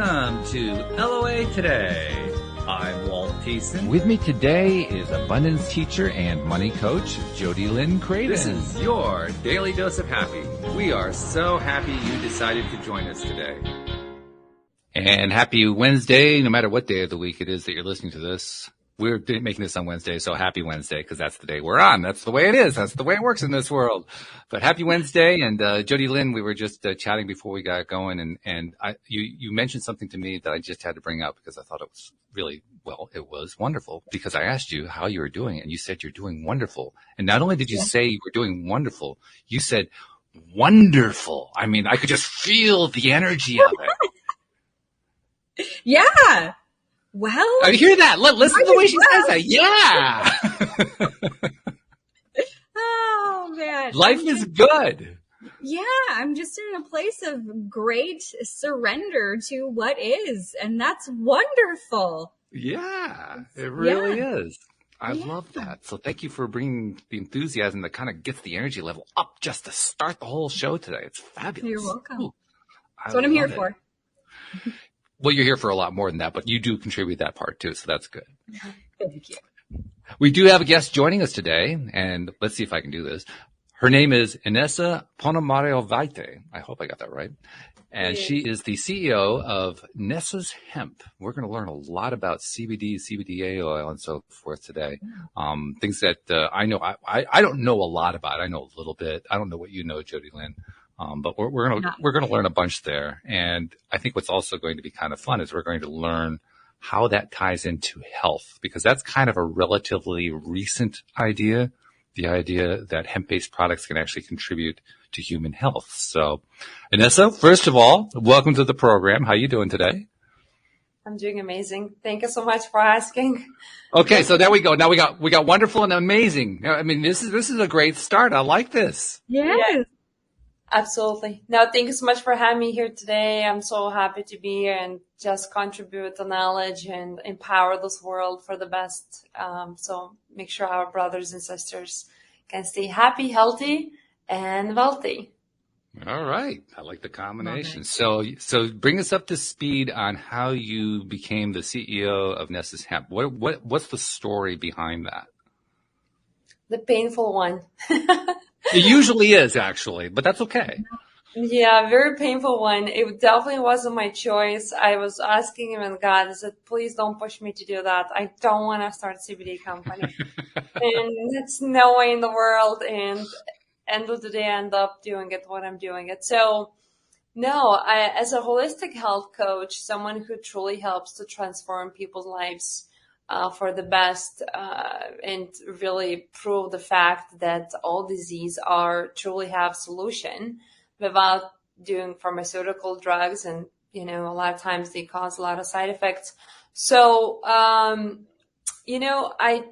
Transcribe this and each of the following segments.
Welcome to LOA Today. I'm Walt Thiessen. With me today is abundance teacher and money coach, Jody Lynn Craven. This is your daily dose of happy. We are so happy you decided to join us today. And happy Wednesday, no matter what day of the week it is that you're listening to this. We're making this on Wednesday, so happy Wednesday, because that's the day we're on. That's the way it is. That's the way it works in this world. But happy Wednesday. And Jody Lynn, we were just chatting before we got going, and you mentioned something to me that I just had to bring up because I thought it was really, well, it was wonderful, because I asked you how you were doing, and you said you're doing wonderful. And not only did you say you were doing wonderful, you said wonderful. I mean, I could just feel the energy of it. Yeah. Well, I hear that. Listen to the way she says that. Yeah. Oh, man. Life is good. Yeah. I'm just in a place of great surrender to what is. And that's wonderful. Yeah, it really is. I love that. So thank you for bringing the enthusiasm that kind of gets the energy level up just to start the whole show today. It's fabulous. You're welcome. Ooh, That's what I'm here for. Well, you're here for a lot more than that, but you do contribute that part too, so that's good. Thank you. We do have a guest joining us today, and let's see if I can do this. Her name is Inesa Ponomariovaite. I hope I got that right. And she is the CEO of Nesa's Hemp. We're going to learn a lot about CBD, CBDa oil, and so forth today. Things that I know I don't know a lot about. I know a little bit. I don't know what you know, Jody Lynn. But we're gonna learn a bunch there. And I think what's also going to be kind of fun is we're going to learn how that ties into health, because that's kind of a relatively recent idea, the idea that hemp-based products can actually contribute to human health. So, Inesa, first of all, welcome to the program. How are you doing today? I'm doing amazing. Thank you so much for asking. Okay, so there we go. Now we got wonderful and amazing. I mean, this is a great start. I like this. Yes. Absolutely. No, thank you so much for having me here today. I'm so happy to be here and just contribute the knowledge and empower this world for the best. So make sure our brothers and sisters can stay happy, healthy, and wealthy. All right. I like the combination. So bring us up to speed on how you became the CEO of Nesa's Hemp. What's the story behind that? The painful one. It usually is, actually, but that's okay. Yeah, very painful one. It definitely wasn't my choice. I was asking him and God, I said, please don't push me to do that. I don't want to start a CBD company. And it's no way in the world. And end of the day, I end up doing it what I'm doing it. So no, as a holistic health coach, someone who truly helps to transform people's lives for the best, and really prove the fact that all disease truly have solution without doing pharmaceutical drugs. And, a lot of times they cause a lot of side effects. So, I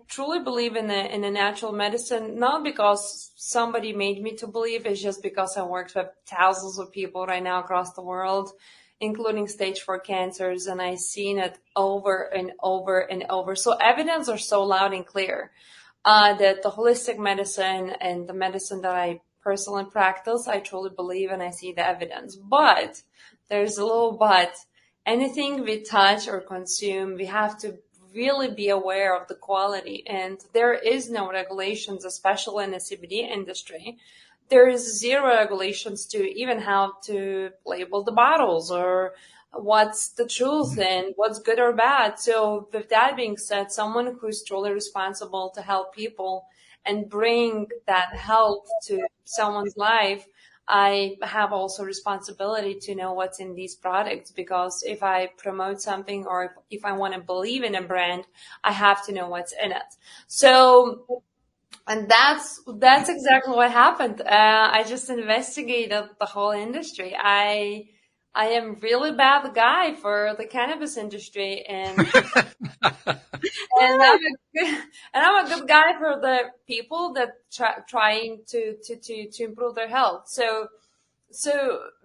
truly believe in the natural medicine, not because somebody made me to believe, it's just because I worked with thousands of people right now across the world, including stage 4 cancers, and I've seen it over and over and over. So evidence are so loud and clear that the holistic medicine and the medicine that I personally practice, I truly believe and I see the evidence. But there's a little but. Anything we touch or consume, we have to really be aware of the quality. And there is no regulations, especially in the CBD industry. There is zero regulations to even how to label the bottles or what's the truth and what's good or bad. So with that being said, someone who's truly responsible to help people and bring that health to someone's life, I have also responsibility to know what's in these products, because if I promote something or if I want to believe in a brand, I have to know what's in it. So, and that's exactly what happened. I just investigated the whole industry. I am really bad guy for the cannabis industry, and and I'm a good guy for the people that trying to improve their health. So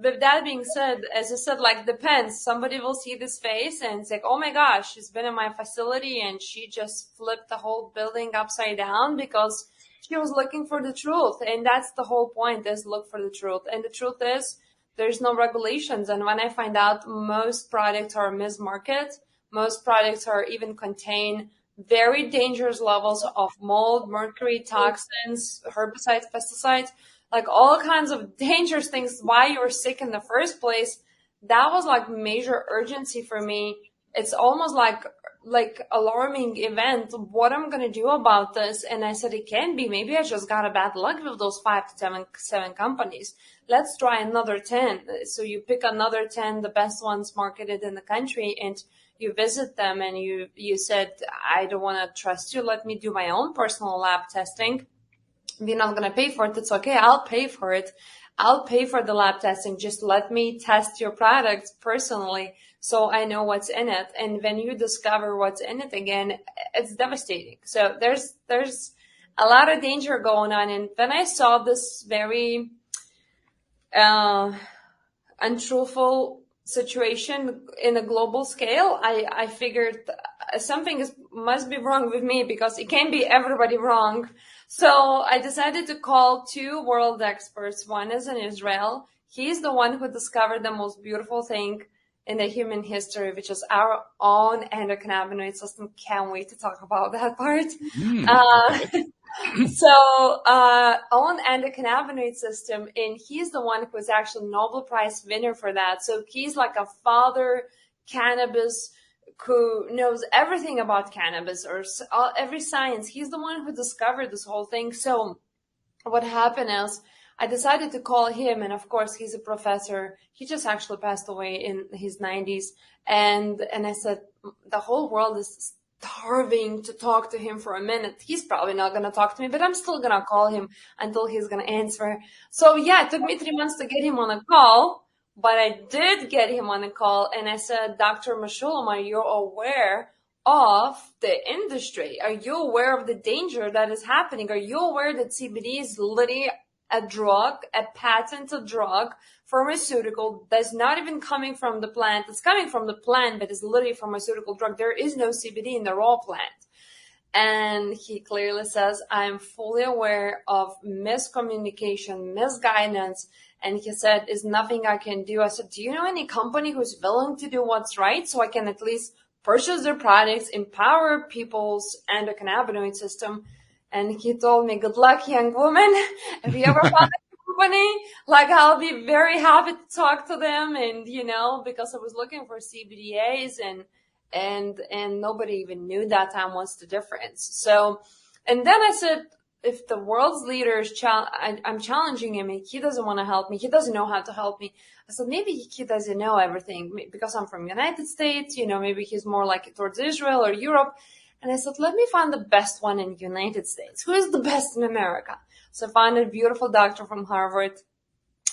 with that being said, as I said, like, depends. Somebody will see this face and it's like, oh my gosh, she's been in my facility and she just flipped the whole building upside down because she was looking for the truth. And that's the whole point, is look for the truth. And the truth is, there's no regulations. And when I find out most products are mismarketed, most products are even contain very dangerous levels of mold, mercury, toxins, herbicides, pesticides, like all kinds of dangerous things, why you're sick in the first place. That was like major urgency for me. It's almost like alarming event, what I'm going to do about this. And I said, it can be, maybe I just got a bad luck with those 5 to 7 companies. Let's try another 10. So you pick another 10, the best ones marketed in the country, and you visit them and you said, I don't want to trust you. Let me do my own personal lab testing. We're not going to pay for it. It's okay. I'll pay for it. I'll pay for the lab testing. Just let me test your products personally so I know what's in it. And when you discover what's in it again, it's devastating. So there's a lot of danger going on. And when I saw this very untruthful situation in a global scale, I figured something must be wrong with me, because it can't be everybody wrong. So I decided to call 2 world experts. One is in Israel. He's the one who discovered the most beautiful thing in the human history, which is our own endocannabinoid system. Can't wait to talk about that part. Own endocannabinoid system, and he's the one who was actually Nobel Prize winner for that. So he's like a father cannabis who knows everything about cannabis or every science. He's the one who discovered this whole thing. So what happened is I decided to call him, and of course he's a professor. He just actually passed away in his 90s. And I said, the whole world is starving to talk to him for a minute. He's probably not going to talk to me, but I'm still going to call him until he's going to answer. So yeah, it took me 3 months to get him on a call. But I did get him on a call, and I said, Dr. Meshulam, are you aware of the industry? Are you aware of the danger that is happening? Are you aware that CBD is literally a drug, a patented drug, pharmaceutical, that's not even coming from the plant? It's coming from the plant, but it's literally a pharmaceutical drug. There is no CBD in the raw plant. And he clearly says, I'm fully aware of miscommunication, misguidance. And he said, is nothing I can do. I said, do you know any company who's willing to do what's right so I can at least purchase their products, empower people's endocannabinoid system? And he told me, good luck, young woman. If you ever found a company, like, I'll be very happy to talk to them. And, because I was looking for CBDAs and nobody even knew that time what's the difference. So, and then I said, if the world's leaders, I'm challenging him, and he doesn't want to help me. He doesn't know how to help me. I said, maybe he doesn't know everything because I'm from United States. Maybe he's more like towards Israel or Europe. And I said, let me find the best one in the United States. Who is the best in America? So I found a beautiful doctor from Harvard.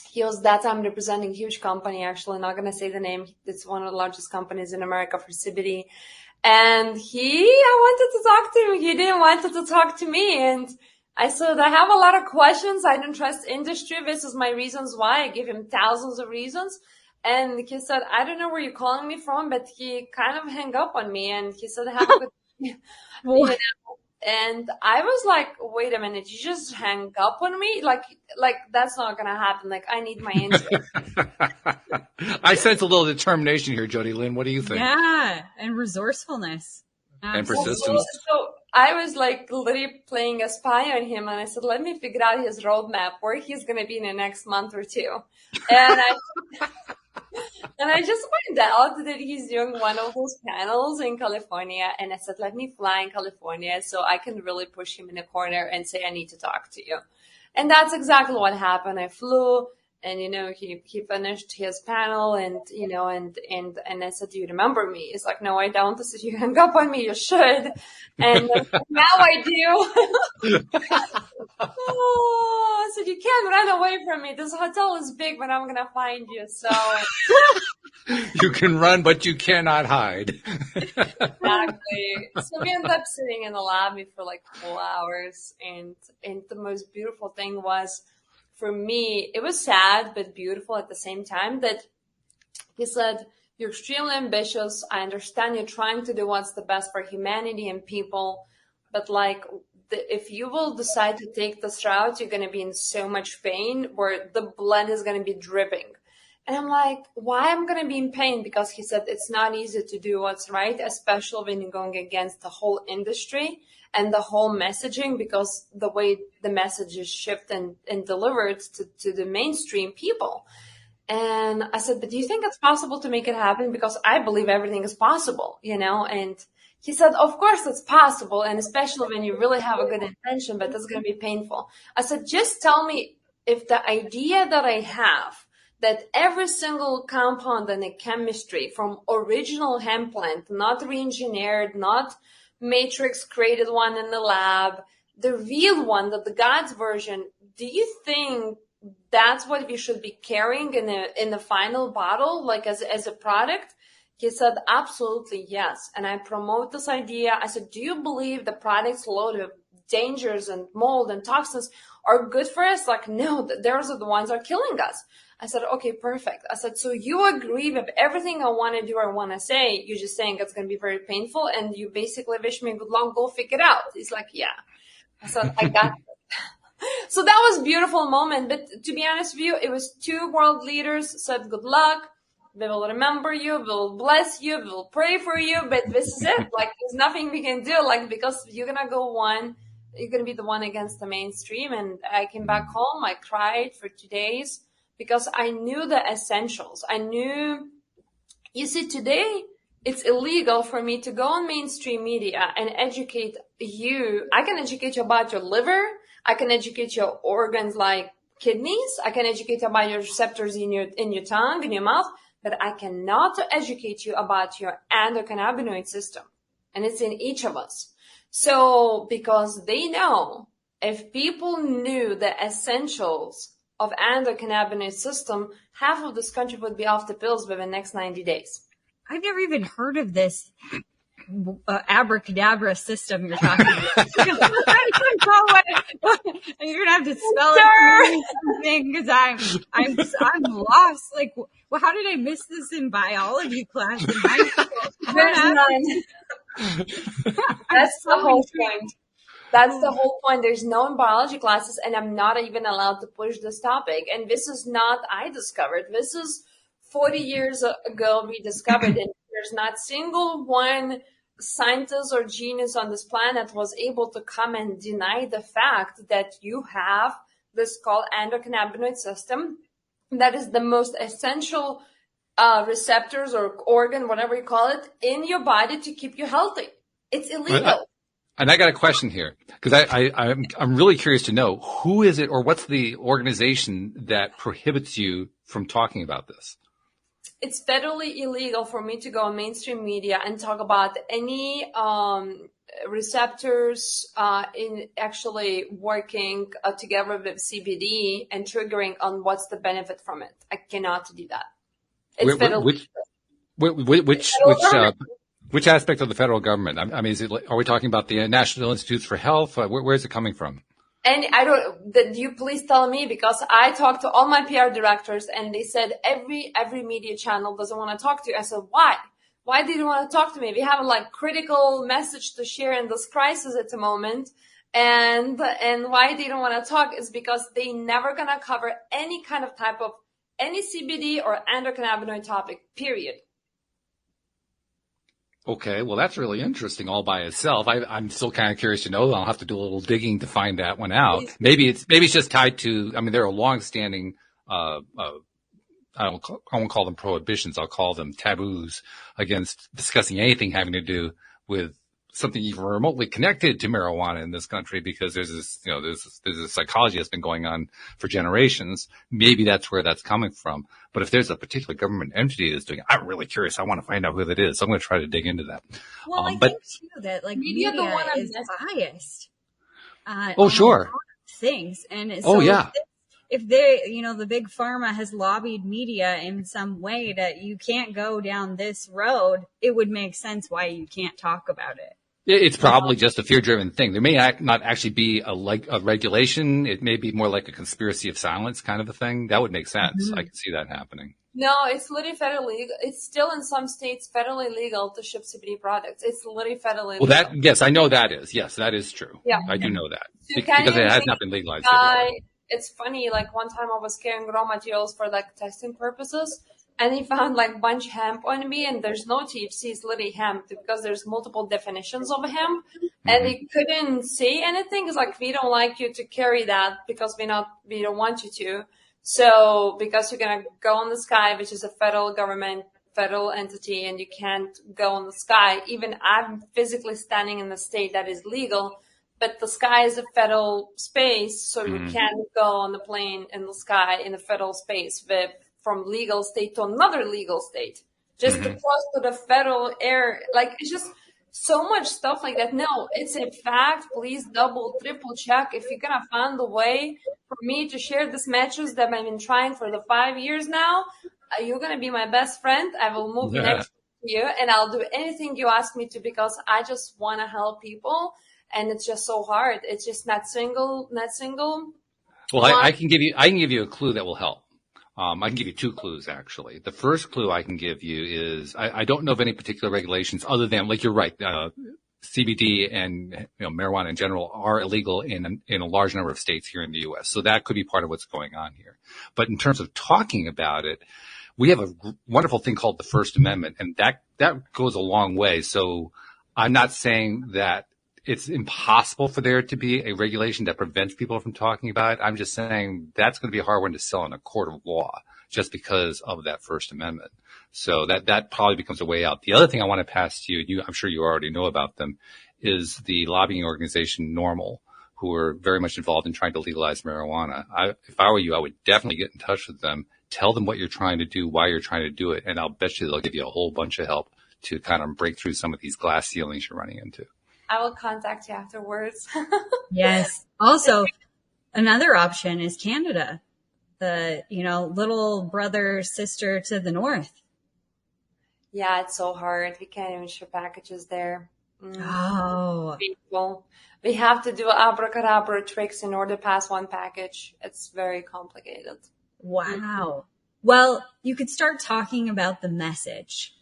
He was that time representing a huge company, actually, not going to say the name. It's one of the largest companies in America for CBD. And I wanted to talk to him. He didn't want to talk to me. And I said, I have a lot of questions. I don't trust industry. This is my reasons why. I gave him thousands of reasons. And he said, I don't know where you're calling me from, but he kind of hung up on me. And he said, have a good And I was like, wait a minute, you just hang up on me? Like that's not going to happen. Like, I need my answer. I sense a little determination here, Jody Lynn. What do you think? Yeah. And resourcefulness. And persistence. So I was like literally playing a spy on him, and I said, let me figure out his roadmap, where he's going to be in the next month or two. And I just found out that he's doing one of those panels in California. And I said, let me fly in California so I can really push him in a corner and say, I need to talk to you. And that's exactly what happened. I flew, and, he finished his panel, and I said, do you remember me? He's like, no, I don't. I said, you hung up on me. You should. And now I do. I said, you can't run away from me. This hotel is big, but I'm going to find you. So you can run, but you cannot hide. Exactly. So we ended up sitting in the lobby for like 4 hours. And the most beautiful thing was, for me, it was sad, but beautiful at the same time, that he said, you're extremely ambitious. I understand you're trying to do what's the best for humanity and people. But if you will decide to take this route, you're going to be in so much pain where the blood is going to be dripping. And I'm like, why am I going to be in pain? Because he said it's not easy to do what's right, especially when you're going against the whole industry and the whole messaging, because the way the message is shipped and delivered to the mainstream people. And I said, but do you think it's possible to make it happen? Because I believe everything is possible, And he said, of course it's possible. And especially when you really have a good intention, but it's going to be painful. I said, just tell me if the idea that I have that every single compound in a chemistry from original hemp plant, not re-engineered, not matrix created one in the lab, the real one, the God's version, do you think that's what we should be carrying in the final bottle, like as a product? He said, absolutely, yes. And I promote this idea. I said, do you believe the products loaded with dangers and mold and toxins are good for us? Like, no, those are the ones that are killing us. I said, okay, perfect. I said, so you agree with everything I want to do or want to say. You're just saying it's going to be very painful. And you basically wish me good luck, go figure it out. He's like, yeah. I said, I got it. So that was a beautiful moment. But to be honest with you, it was two world leaders said, good luck. We will remember you. We'll bless you. We'll pray for you. But this is it. Like, there's nothing we can do. Like, because you're going to go one, you're going to be the one against the mainstream. And I came back home. I cried for 2 days because I knew the essentials. I knew, you see, today it's illegal for me to go on mainstream media and educate you. I can educate you about your liver. I can educate your organs like kidneys. I can educate you about your receptors in your tongue, in your mouth, but I cannot educate you about your endocannabinoid system. And it's in each of us. So because they know if people knew the essentials of endocannabinoid system, half of this country would be off the pills within the next 90 days. I've never even heard of this abracadabra system you're talking about. You're gonna have to spell it because I'm lost. Like, well, how did I miss this in biology class in high school? There's none. That's the whole point. That's the whole point. There's no in biology classes, and I'm not even allowed to push this topic. And this is not I discovered. This is 40 years ago we discovered, and there's not single one scientist or genius on this planet was able to come and deny the fact that you have this called endocannabinoid system that is the most essential receptors or organ, whatever you call it, in your body to keep you healthy. It's illegal. And I got a question here because I'm really curious to know who is it or what's the organization that prohibits you from talking about this? It's federally illegal for me to go on mainstream media and talk about any receptors in actually working together with CBD and triggering on what's the benefit from it. I cannot do that. It's which aspect of the federal government? I mean, are we talking about the National Institutes for Health? Where is it coming from? And you please tell me, because I talked to all my PR directors and they said every media channel doesn't want to talk to you. I said, why? Why did you want to talk to me? We have a critical message to share in this crisis at the moment. And why they don't want to talk is because they never going to cover any kind of type of any CBD or endocannabinoid topic, period. Okay, well, that's really interesting all by itself. I'm still kind of curious to know. I'll have to do a little digging to find that one out. Maybe it's just tied to, I mean, there are long-standing, I won't call them prohibitions. I'll call them taboos against discussing anything having to do with something even remotely connected to marijuana in this country, because there's this psychology that's been going on for generations. Maybe that's where that's coming from. But if there's a particular government entity that's doing it, I'm really curious. I want to find out who that is. So I'm going to try to dig into that. Well, I think too that media is biased. Sure. Things. And so if they, the big pharma has lobbied media in some way that you can't go down this road, it would make sense why you can't talk about it. It's probably just a fear-driven thing. There may not actually be a regulation. It may be more like a conspiracy of silence kind of a thing. That would make sense. Mm-hmm. I can see that happening. No, it's literally federally legal. It's still in some states federally legal to ship CBD products. It's literally federally legal. Well, yes, I know that is. Yes, that is true. Yeah. I do know that. Because it has not been legalized. it's funny. Like one time I was carrying raw materials for like testing purposes, and he found like bunch hemp on me, and there's no THC, it's literally hemp because there's multiple definitions of hemp, and he couldn't say anything. It's like, we don't like you to carry that because we don't want you to. So because you're gonna go in the sky, which is a federal entity, and you can't go in the sky. Even I'm physically standing in the state that is legal, but the sky is a federal space, so you can't go on the plane in the sky in the federal space from legal state to another legal state, just to cross to the federal air. Like, it's just so much stuff like that. No, it's a fact. Please double, triple check. If you're going to find a way for me to share this matches that I've been trying for the 5 years now, you're going to be my best friend. I will move next to you, and I'll do anything you ask me to, because I just want to help people. And it's just so hard. It's just not single. Well, I can give you a clue that will help. I can give you two clues, actually. The first clue I can give you is I don't know of any particular regulations other than, like, you're right, CBD and marijuana in general are illegal in a large number of states here in the U.S. So that could be part of what's going on here. But in terms of talking about it, we have a wonderful thing called the First Amendment, and that goes a long way. So I'm not saying that it's impossible for there to be a regulation that prevents people from talking about it. I'm just saying that's going to be a hard one to sell in a court of law just because of that First Amendment. So that probably becomes a way out. The other thing I want to pass to you, I'm sure you already know about them, is the lobbying organization NORML, who are very much involved in trying to legalize marijuana. If I were you, I would definitely get in touch with them, tell them what you're trying to do, why you're trying to do it, and I'll bet you they'll give you a whole bunch of help to kind of break through some of these glass ceilings you're running into. I will contact you afterwards. Yes. Also, another option is Canada, the, little brother, sister to the north. Yeah, it's so hard. We can't even ship packages there. Oh. People. We have to do abracadabra tricks in order to pass one package. It's very complicated. Wow. Well, you could start talking about the message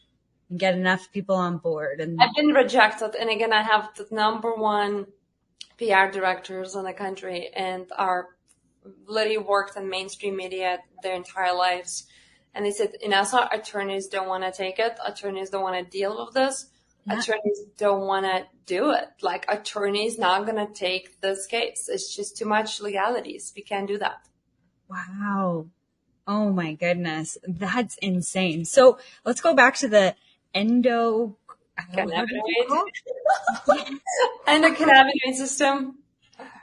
and get enough people on board. And I've been rejected. And again, I have the number one PR directors in the country, and are literally worked in mainstream media their entire lives. And they said, Inesa, attorneys don't want to take it. Attorneys don't want to deal with this. Yeah. Attorneys don't want to do it. Like, attorneys not going to take this case. It's just too much legalities. We can't do that. Wow. Oh my goodness. That's insane. So let's go back to the endocannabinoid system.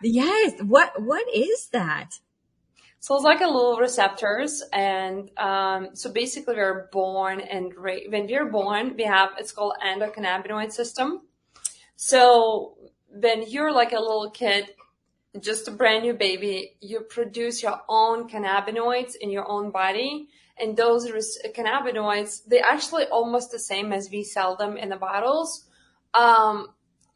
Yes. What is that? So it's like a little receptors, and so basically we're born, and when we're born, it's called endocannabinoid system. So when you're like a little kid, just a brand new baby, you produce your own cannabinoids in your own body. And those cannabinoids, they're actually almost the same as we sell them in the bottles,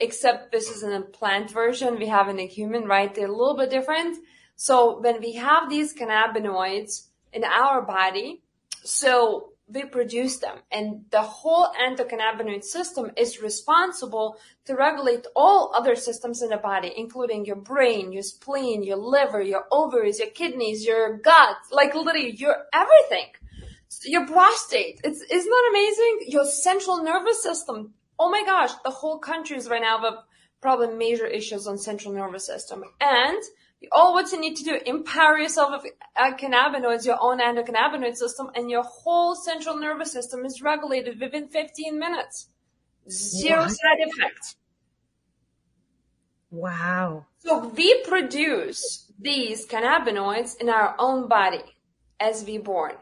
except this is in a plant version. We have in the human, right? They're a little bit different. So when we have these cannabinoids in our body, so we produce them, and the whole endocannabinoid system is responsible to regulate all other systems in the body, including your brain, your spleen, your liver, your ovaries, your kidneys, your gut, like literally your everything, your prostate. Isn't that amazing? Your central nervous system. Oh my gosh, the whole country is right now have probably major issues on central nervous system. And all what you need to do, empower yourself with cannabinoids, your own endocannabinoid system, and your whole central nervous system is regulated within 15 minutes. Zero side effects. Wow. So we produce these cannabinoids in our own body as we born.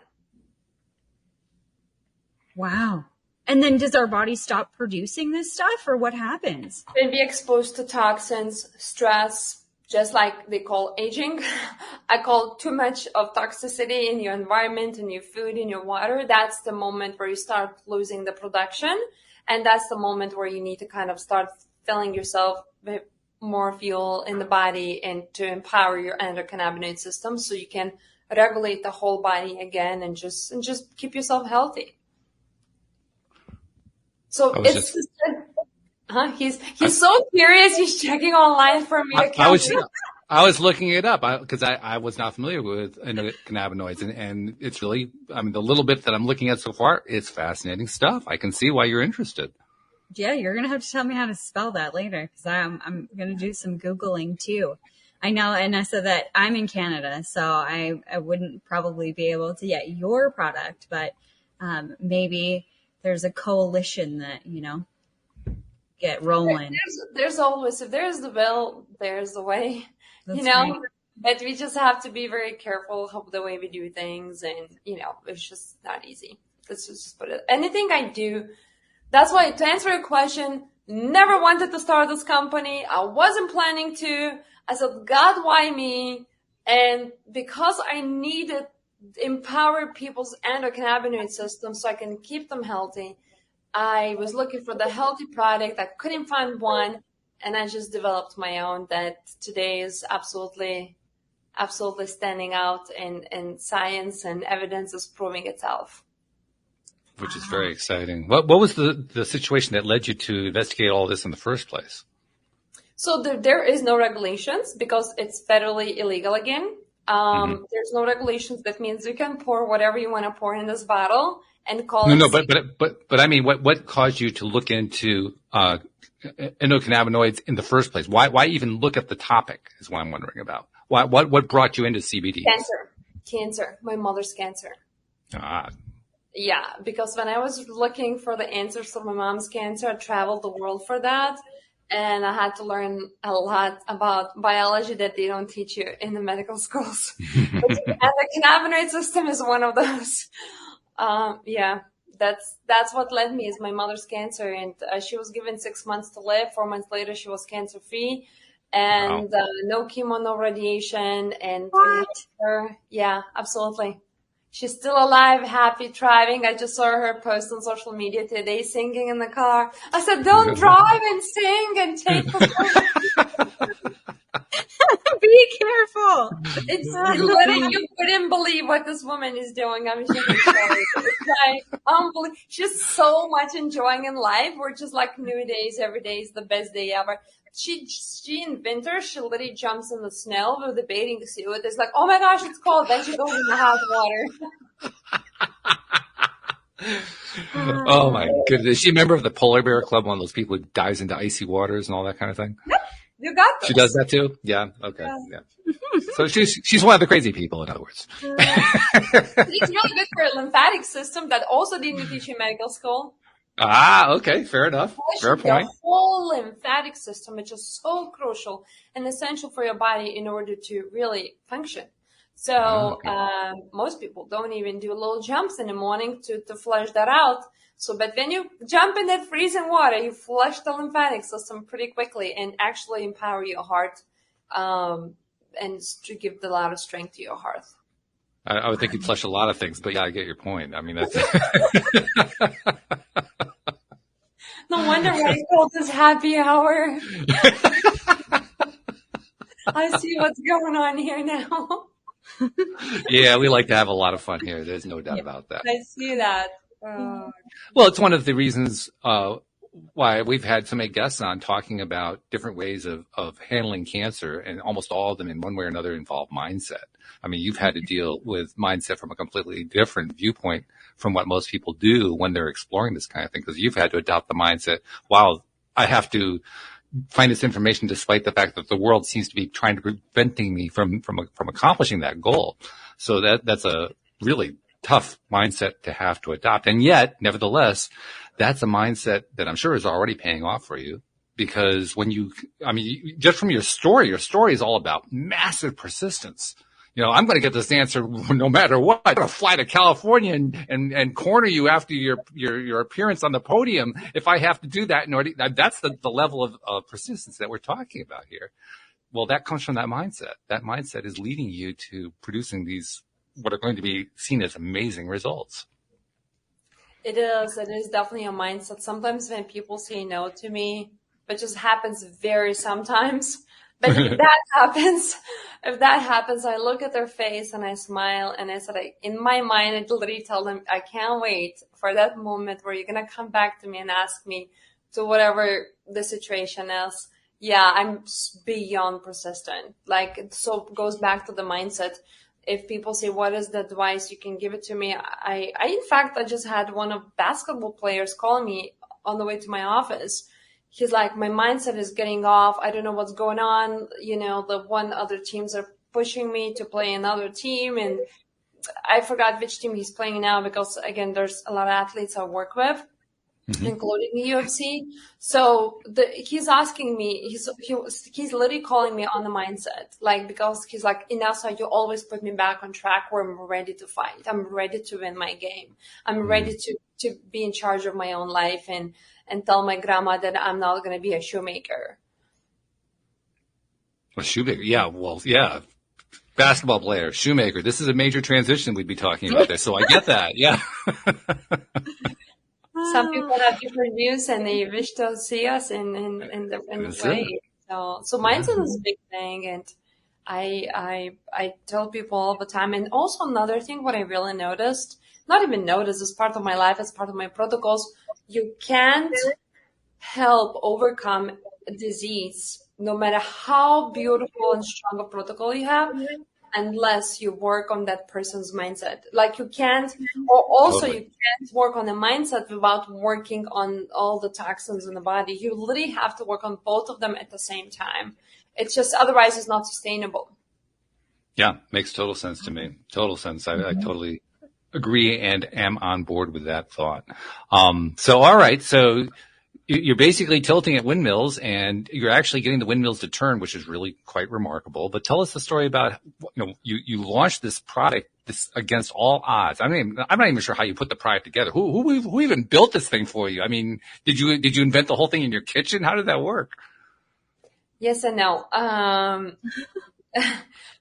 Wow. And then does our body stop producing this stuff, or what happens? When we exposed to toxins, stress, just like they call aging, I call too much of toxicity in your environment, in your food, in your water. That's the moment where you start losing the production. And that's the moment where you need to kind of start filling yourself with more fuel in the body, and to empower your endocannabinoid system so you can regulate the whole body again, and just keep yourself healthy. So He's so curious. He's checking online for me. I was looking it up because I was not familiar with cannabinoids, and it's really, I mean, the little bit that I'm looking at so far, it's fascinating stuff. I can see why you're interested. Yeah, you're going to have to tell me how to spell that later, because I'm going to do some Googling too. I know, Inesa, that I'm in Canada, so I wouldn't probably be able to get your product, but maybe there's a coalition that, get rolling. There's always, if there's the will, there's the way. That's right. But we just have to be very careful of the way we do things, and it's just not easy. Let's just put it. Anything I do, that's why, to answer your question, never wanted to start this company. I wasn't planning to. I said, God, why me? And because I needed to empower people's endocannabinoid system so I can keep them healthy, I was looking for the healthy product. I couldn't find one. And I just developed my own that today is absolutely standing out, and science and evidence is proving itself. Which is very exciting. What was the situation that led you to investigate all this in the first place? So there is no regulations because it's federally illegal again. There's no regulations. That means you can pour whatever you want to pour in this bottle and call it. No, but I mean, what caused you to look into endocannabinoids in the first place? Why even look at the topic is what I'm wondering about. What brought you into CBD? Cancer. My mother's cancer. Ah. Yeah, because when I was looking for the answers for my mom's cancer, I traveled the world for that. And I had to learn a lot about biology that they don't teach you in the medical schools. And the cannabinoid system is one of those. That's what led me, is my mother's cancer. And she was given 6 months to live. 4 months later, she was cancer-free. And no chemo, no radiation. And yeah, absolutely. She's still alive, happy, thriving. I just saw her post on social media today singing in the car. I said, don't drive and sing and take Be careful. It's literally, you wouldn't believe what this woman is doing. I mean, it's like unbelievable. She's so much enjoying in life. We're just like new days. Every day is the best day ever. She in winter, she literally jumps in the snow with the bathing suit. It's like, oh my gosh, it's cold. Then she goes in the hot water. Oh my goodness. Is she a member of the Polar Bear Club, one of those people who dives into icy waters and all that kind of thing? Yep, you got this. She does that too? Yeah. Okay. Yeah. So she's one of the crazy people, in other words. It's really good for a lymphatic system that also didn't teach in medical school. Ah, okay. Fair enough. Fair point. The whole lymphatic system is just so crucial and essential for your body in order to really function. So most people don't even do little jumps in the morning to flush that out. So, but when you jump in that freezing water, you flush the lymphatic system pretty quickly and actually empower your heart, and to give a lot of strength to your heart. I would think you'd flush a lot of things, but yeah, I get your point. I mean, that's. No wonder why it's called this happy hour. I see what's going on here now. Yeah, we like to have a lot of fun here. There's no doubt about that. I see that. Well, it's one of the reasons why we've had so many guests on talking about different ways of handling cancer, and almost all of them in one way or another involve mindset. I mean, you've had to deal with mindset from a completely different viewpoint from what most people do when they're exploring this kind of thing, because you've had to adopt the mindset, wow, I have to find this information despite the fact that the world seems to be trying to preventing me from accomplishing that goal. So that's a really tough mindset to have to adopt. And yet, nevertheless, that's a mindset that I'm sure is already paying off for you, because just from your story is all about massive persistence. I'm going to get this answer no matter what. I'm going to fly to California and corner you after your appearance on the podium if I have to do that in order. That's the level of persistence that we're talking about here. Well, that comes from that mindset. That mindset is leading you to producing these, what are going to be seen as amazing results. It is definitely a mindset. Sometimes when people say no to me, it just happens very sometimes. But if that happens, I look at their face and I smile, and I said, in my mind, I literally tell them, I can't wait for that moment where you're going to come back to me and ask me to whatever the situation is. Yeah, I'm beyond persistent. Like, it so goes back to the mindset. If people say, what is the advice you can give it to me? In fact, I just had one of basketball players call me on the way to my office. He's like, my mindset is getting off. I don't know what's going on. You know, the one other teams are pushing me to play another team. And I forgot which team he's playing now because, again, there's a lot of athletes I work with, including the UFC. So he's asking me, he's literally calling me on the mindset, like, because he's like, Inesa, you always put me back on track where I'm ready to fight. I'm ready to win my game. I'm ready to be in charge of my own life and tell my grandma that I'm not going to be a shoemaker. A shoemaker. Yeah. Well, yeah. Basketball player, shoemaker. This is a major transition we'd be talking about this. So I get that. Yeah. Some people have different views and they wish to see us in the way. So mindset is a big thing. And I tell people all the time. And also another thing, what I really noticed, not even noticed, as part of my life, as part of my protocols, you can't help overcome a disease, no matter how beautiful and strong a protocol you have, unless you work on that person's mindset. Like, you can't, or also you can't work on the mindset without working on all the toxins in the body. You literally have to work on both of them at the same time. It's just, otherwise it's not sustainable. Yeah, makes total sense to me. Total sense. I totally agree and am on board with that thought. So, all right. So you're basically tilting at windmills and you're actually getting the windmills to turn, which is really quite remarkable. But tell us the story about, you launched this product against all odds. I mean, I'm not even sure how you put the product together. Who even built this thing for you? I mean, did you invent the whole thing in your kitchen? How did that work? Yes and no.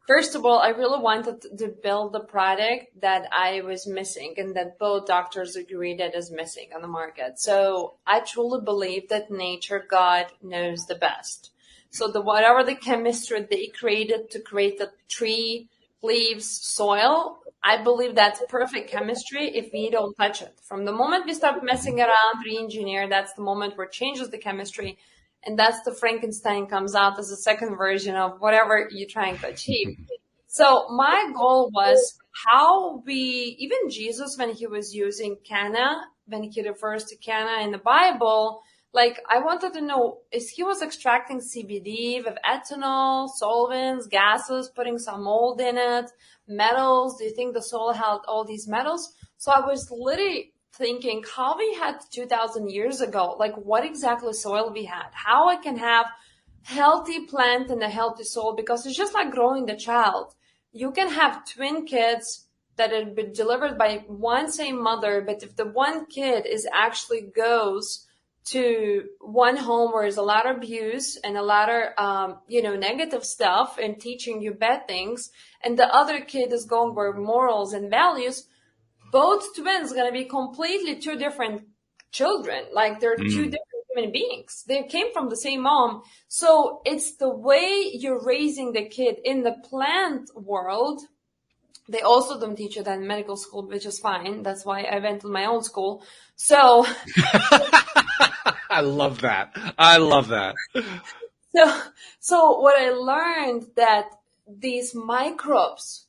First of all, I really wanted to build the product that I was missing and that both doctors agree that is missing on the market. So I truly believe that nature, God, knows the best. So whatever the chemistry they created to create the tree, leaves, soil, I believe that's perfect chemistry if we don't touch it. From the moment we start messing around, re-engineer, that's the moment where it changes the chemistry. And that's the Frankenstein comes out as a second version of whatever you're trying to achieve. So my goal was even Jesus, when he was using canna, when he refers to canna in the Bible, like, I wanted to know, he was extracting CBD with ethanol, solvents, gases, putting some mold in it, metals. Do you think the soil held all these metals? So I was literally thinking how we had 2,000 years ago, like what exactly soil we had, how I can have healthy plant and a healthy soil, because it's just like growing the child. You can have twin kids that have been delivered by one same mother, but if the one kid actually goes to one home where there's a lot of abuse and a lot of, negative stuff and teaching you bad things, and the other kid is going where morals and values, both twins are going to be completely two different children. Like, they're two different human beings. They came from the same mom. So it's the way you're raising the kid. In the plant world, they also don't teach it in medical school, which is fine. That's why I went to my own school. So I love that. So what I learned, that these microbes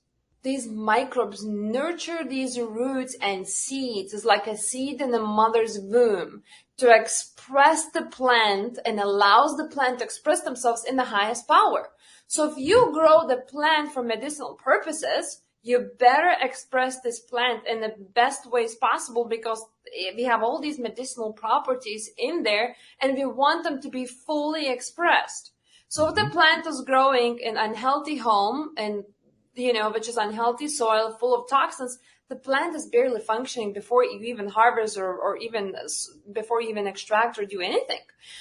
nurture these roots and seeds. It's like a seed in the mother's womb to express the plant, and allows the plant to express themselves in the highest power. So if you grow the plant for medicinal purposes, you better express this plant in the best ways possible, because we have all these medicinal properties in there and we want them to be fully expressed. So if the plant is growing in an unhealthy home and which is unhealthy soil full of toxins, the plant is barely functioning before you even harvest or even before you even extract or do anything.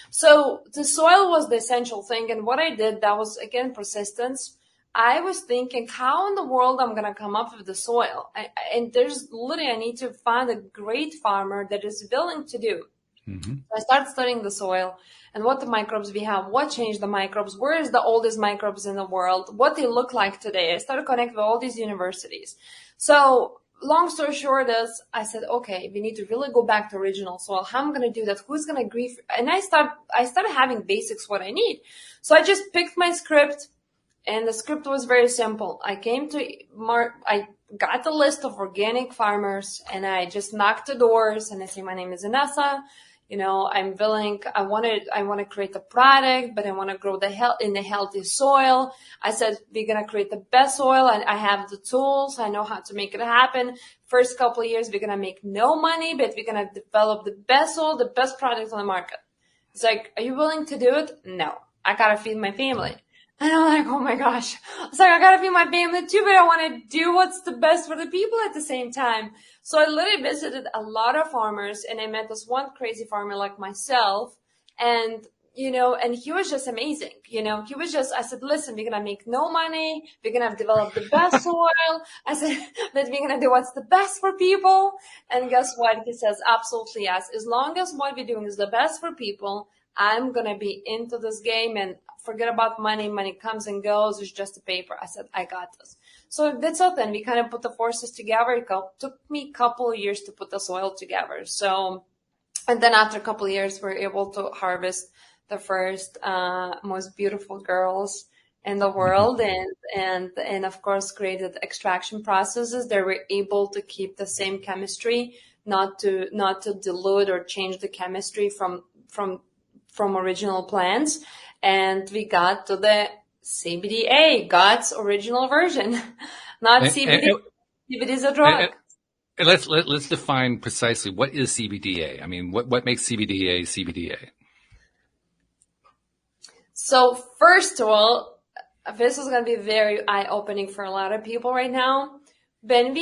So the soil was the essential thing. And what I did, that was, again, persistence. I was thinking, how in the world I'm going to come up with the soil? And there's literally, I need to find a great farmer that is willing to do. So I started studying the soil and what the microbes we have, what changed the microbes, where is the oldest microbes in the world, what they look like today. I started connecting with all these universities. So long story short is I said, okay, we need to really go back to original soil. How am I going to do that? Who's going to agree? And I started having basics, what I need. So I just picked my script, and the script was very simple. I got the list of organic farmers, and I just knocked the doors, and I say, my name is Inesa. I'm willing, I want to create a product, but I want to grow in the healthy soil. I said, we're going to create the best soil, and I have the tools. I know how to make it happen. First couple of years, we're going to make no money, but we're going to develop the best soil, the best products on the market. It's like, are you willing to do it? No, I got to feed my family. And I'm like, oh my gosh. It's like, I got to feed my family too, but I want to do what's the best for the people at the same time. So I literally visited a lot of farmers, and I met this one crazy farmer like myself. And, and he was just amazing. I said, listen, we're going to make no money. We're going to develop the best soil. I said that we're going to do what's the best for people. And guess what? He says, absolutely yes. As long as what we're doing is the best for people, I'm going to be into this game, and forget about money. Money comes and goes. It's just a paper. I said, I got this. So that's it. Then we kind of put the forces together. It took me a couple of years to put the soil together. So, and then after a couple of years, we were able to harvest the first, most beautiful girls in the world, and of course created extraction processes. They were able to keep the same chemistry, not to dilute or change the chemistry from original plants. And we got to the CBDa, God's original version, not CBD. CBD is a drug. And let's define precisely what is CBDa. I mean, what makes CBDa CBDa? So first of all, this is going to be very eye-opening for a lot of people right now. When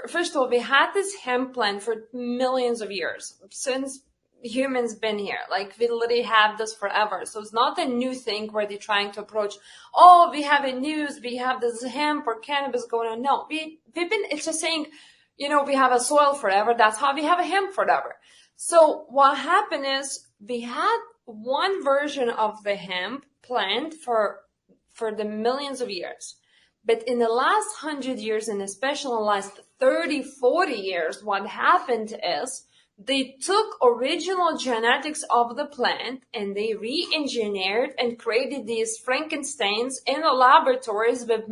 first of all, we had this hemp plant for millions of years, since humans been here. Like, we literally have this forever. So it's not a new thing where they're trying to approach, we have we have this hemp or cannabis going on. No, it's just saying, we have a soil forever. That's how we have a hemp forever. So what happened is we had one version of the hemp plant for the millions of years. But in the last 100 years, and especially in the last 30, 40 years, what happened is they took original genetics of the plant and they re-engineered and created these Frankensteins in the laboratories with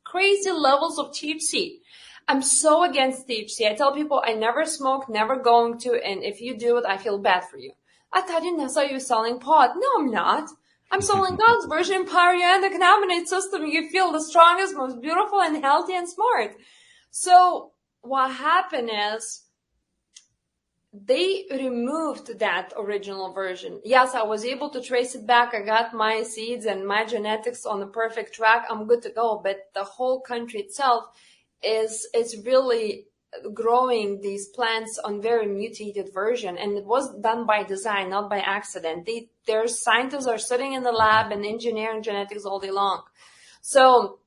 crazy levels of THC. I'm so against THC. I tell people I never smoke, never going to, and if you do it, I feel bad for you. I thought, Inesa, you're selling pot. No, I'm not. I'm selling God's version, empower your endocannabinoid system. You feel the strongest, most beautiful, and healthy and smart. So what happened is they removed that original version. Yes, I was able to trace it back. I got my seeds and my genetics on the perfect track. I'm good to go. But the whole country itself is really growing these plants on very mutated version, and it was done by design, not by accident. Their scientists are sitting in the lab and engineering genetics all day long. So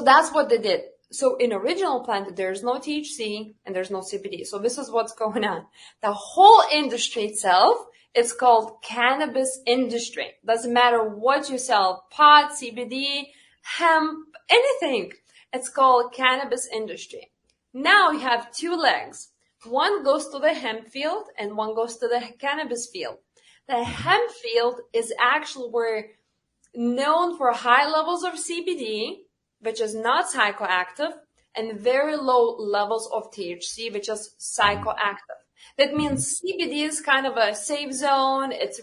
that's what they did. So in original plant, there's no THC and there's no CBD. So this is what's going on. The whole industry itself, it's called cannabis industry. Doesn't matter what you sell, pot, CBD, hemp, anything. It's called cannabis industry. Now you have two legs. One goes to the hemp field and one goes to the cannabis field. The hemp field is actually known for high levels of CBD, which is not psychoactive, and very low levels of THC, which is psychoactive. That means CBD is kind of a safe zone. It's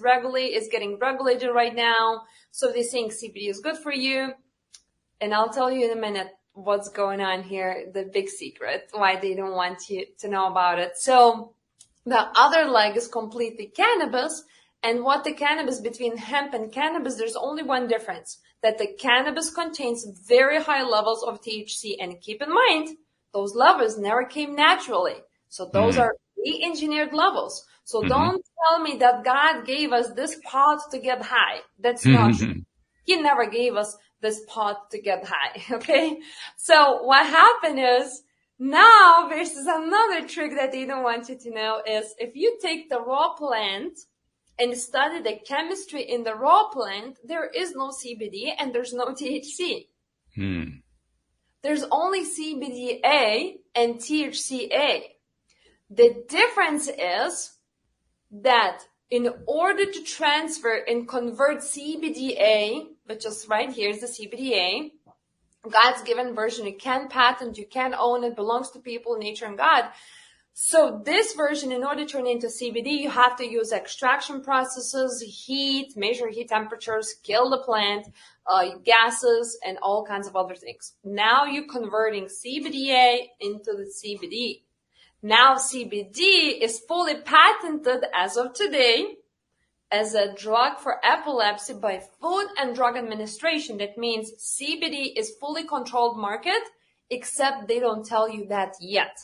getting regulated right now. So they're saying CBD is good for you. And I'll tell you in a minute what's going on here, the big secret, why they don't want you to know about it. So the other leg is completely cannabis. And what the cannabis, between hemp and cannabis, there's only one difference, that the cannabis contains very high levels of THC. And keep in mind, those levels never came naturally. So those are re-engineered levels. So don't tell me that God gave us this pot to get high. That's not true. He never gave us this pot to get high. Okay. So what happened is, now this is another trick that they don't want you to know, is if you take the raw plant and study the chemistry in the raw plant, there is no CBD and there's no THC. There's only CBDA and THCA. The difference is that in order to transfer and convert CBDa, which is right here is the CBDA, God's given version, you can't patent, you can't own it, belongs to people, nature, and God. So this version, in order to turn into CBD, you have to use extraction processes, heat, measure heat temperatures, kill the plant, gases, and all kinds of other things. Now you're converting CBDA into the CBD. Now CBD is fully patented as of today as a drug for epilepsy by Food and Drug Administration. That means CBD is fully controlled market, except they don't tell you that yet.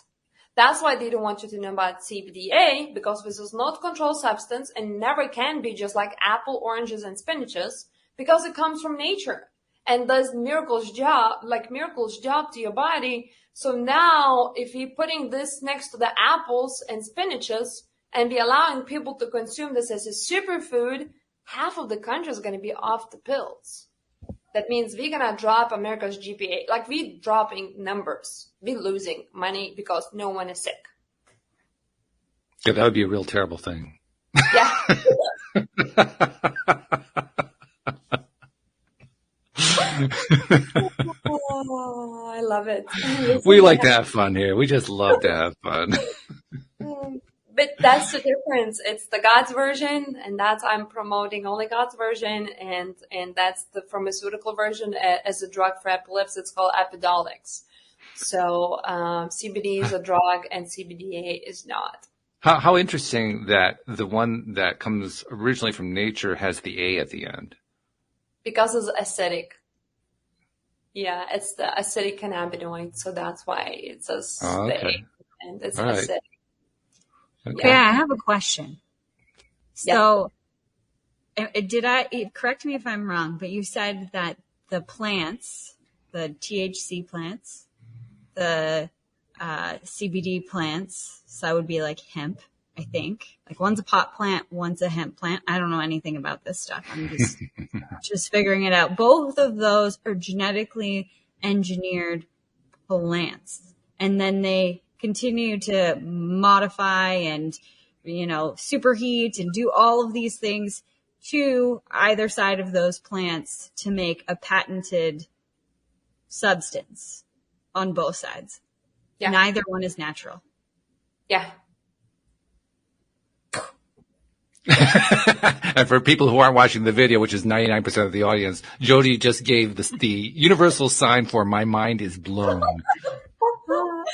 That's why they don't want you to know about CBDA, because this is not controlled substance and never can be, just like apple, oranges, and spinaches, because it comes from nature and does miracles job to your body. So now if you're putting this next to the apples and spinaches and be allowing people to consume this as a superfood, half of the country is going to be off the pills. That means we're going to drop America's GPA. Like, we're dropping numbers. We're losing money because no one is sick. Yeah, that would be a real terrible thing. Yeah. Oh, I love it. We like to have fun here. We just love to have fun. But that's the difference. It's the God's version, and I'm promoting only God's version, and that's the pharmaceutical version as a drug for epilepsy. It's called Epidiolex. So CBD is a drug, and CBDA is not. How interesting that the one that comes originally from nature has the A at the end. Because it's acidic. Yeah, it's the acidic cannabinoid, so that's why it says the A, and it's acidic. Okay, I have a question. So, correct me if I'm wrong, but you said that the plants, the THC plants, the CBD plants, so that would be like hemp, I think. Like, one's a pot plant, one's a hemp plant. I don't know anything about this stuff. I'm just figuring it out. Both of those are genetically engineered plants. And then they continue to modify and, superheat and do all of these things to either side of those plants to make a patented substance on both sides. Yeah. Neither one is natural. Yeah. And for people who aren't watching the video, which is 99% of the audience, Jody just gave the universal sign for my mind is blown.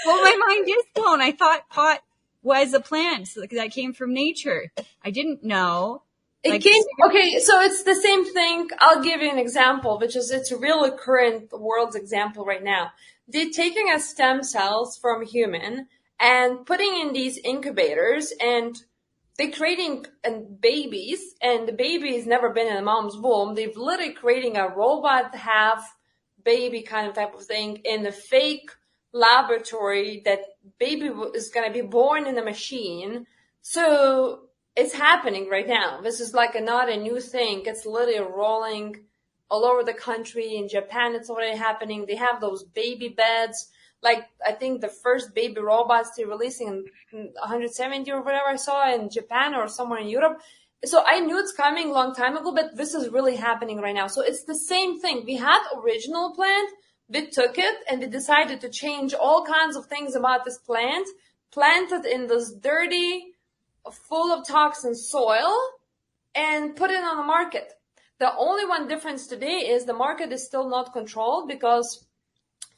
Well, my mind is blown. I thought pot was a plant that came from nature. I didn't know. Okay, so it's the same thing. I'll give you an example, it's a really current world's example right now. They're taking stem cells from human and putting in these incubators, and they're creating babies, and the baby's never been in a mom's womb. They've literally creating a robot half baby kind of type of thing in the fake laboratory. That baby is going to be born in a machine. So it's happening right now. This is not a new thing. It's literally rolling all over the country. In Japan, it's already happening. They have those baby beds. I think the first baby robots they're releasing in 170 or whatever I saw in Japan or somewhere in Europe. So I knew it's coming a long time ago, but this is really happening right now. So it's the same thing. We had original plant. We took it and we decided to change all kinds of things about this plant, planted in this dirty, full of toxin soil, and put it on the market. The only one difference today is the market is still not controlled, because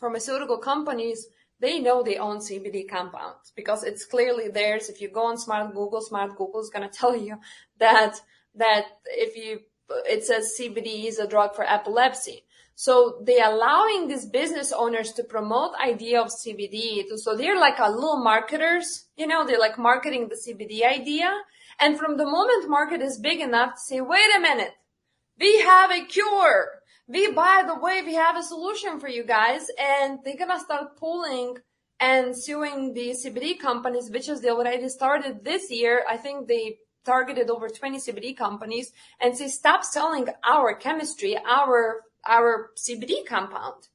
pharmaceutical companies, they know they own CBD compounds because it's clearly theirs. If you go on Smart Google is going to tell you that it says CBD is a drug for epilepsy. So they're allowing these business owners to promote idea of CBD. So they're like a little marketers, they're like marketing the CBD idea. And from the moment market is big enough to say, wait a minute, we have a cure. By the way, we have a solution for you guys. And they're going to start pulling and suing the CBD companies, which is they already started this year. I think they targeted over 20 CBD companies, and say, stop selling our chemistry, our CBD compound.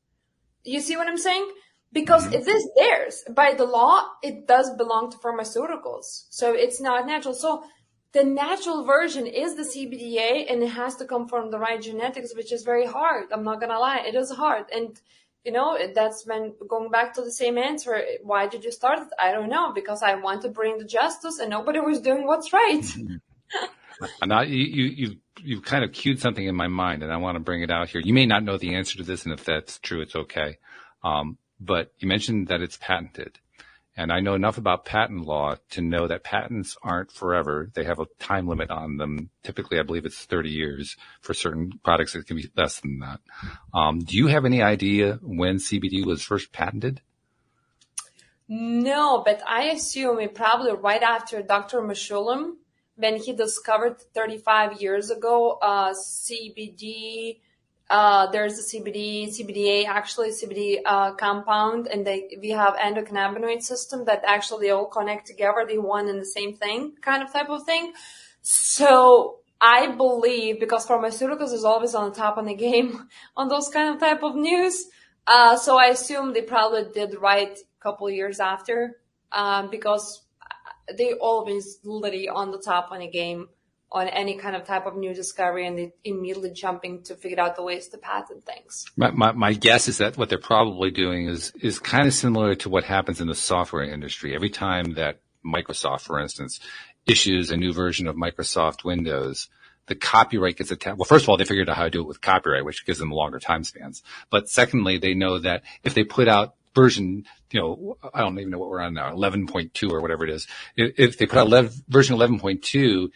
You see what I'm saying? Because it is theirs. By the law, it does belong to pharmaceuticals. So it's not natural. So the natural version is the CBDA, and it has to come from the right genetics, which is very hard. I'm not going to lie. It is hard. And, that's when going back to the same answer. Why did you start it? I don't know, because I want to bring the justice and nobody was doing what's right. Now, you've kind of cued something in my mind, and I want to bring it out here. You may not know the answer to this, and if that's true, it's okay. But you mentioned that it's patented. And I know enough about patent law to know that patents aren't forever. They have a time limit on them. Typically, I believe it's 30 years. For certain products, it can be less than that. Do you have any idea when CBD was first patented? No, but I assume it probably right after Dr. Meshulam, when he discovered 35 years ago, CBD, there's a CBDA, actually CBD compound, and we have endocannabinoid system that actually all connect together. They one and the same thing, kind of type of thing. So I believe, because pharmaceuticals is always on the top of the game on those kind of type of news. So I assume they probably did right a couple of years after, because they always literally on the top of the game on any kind of type of new discovery, and they immediately jumping to figure out the ways to patent things. My guess is that what they're probably doing is kind of similar to what happens in the software industry. Every time that Microsoft, for instance, issues a new version of Microsoft Windows, the copyright gets attached. Well, first of all, they figured out how to do it with copyright, which gives them longer time spans. But secondly, they know that if they put out version, I don't even know what we're on now, 11.2 or whatever it is. If they put out version 11.2,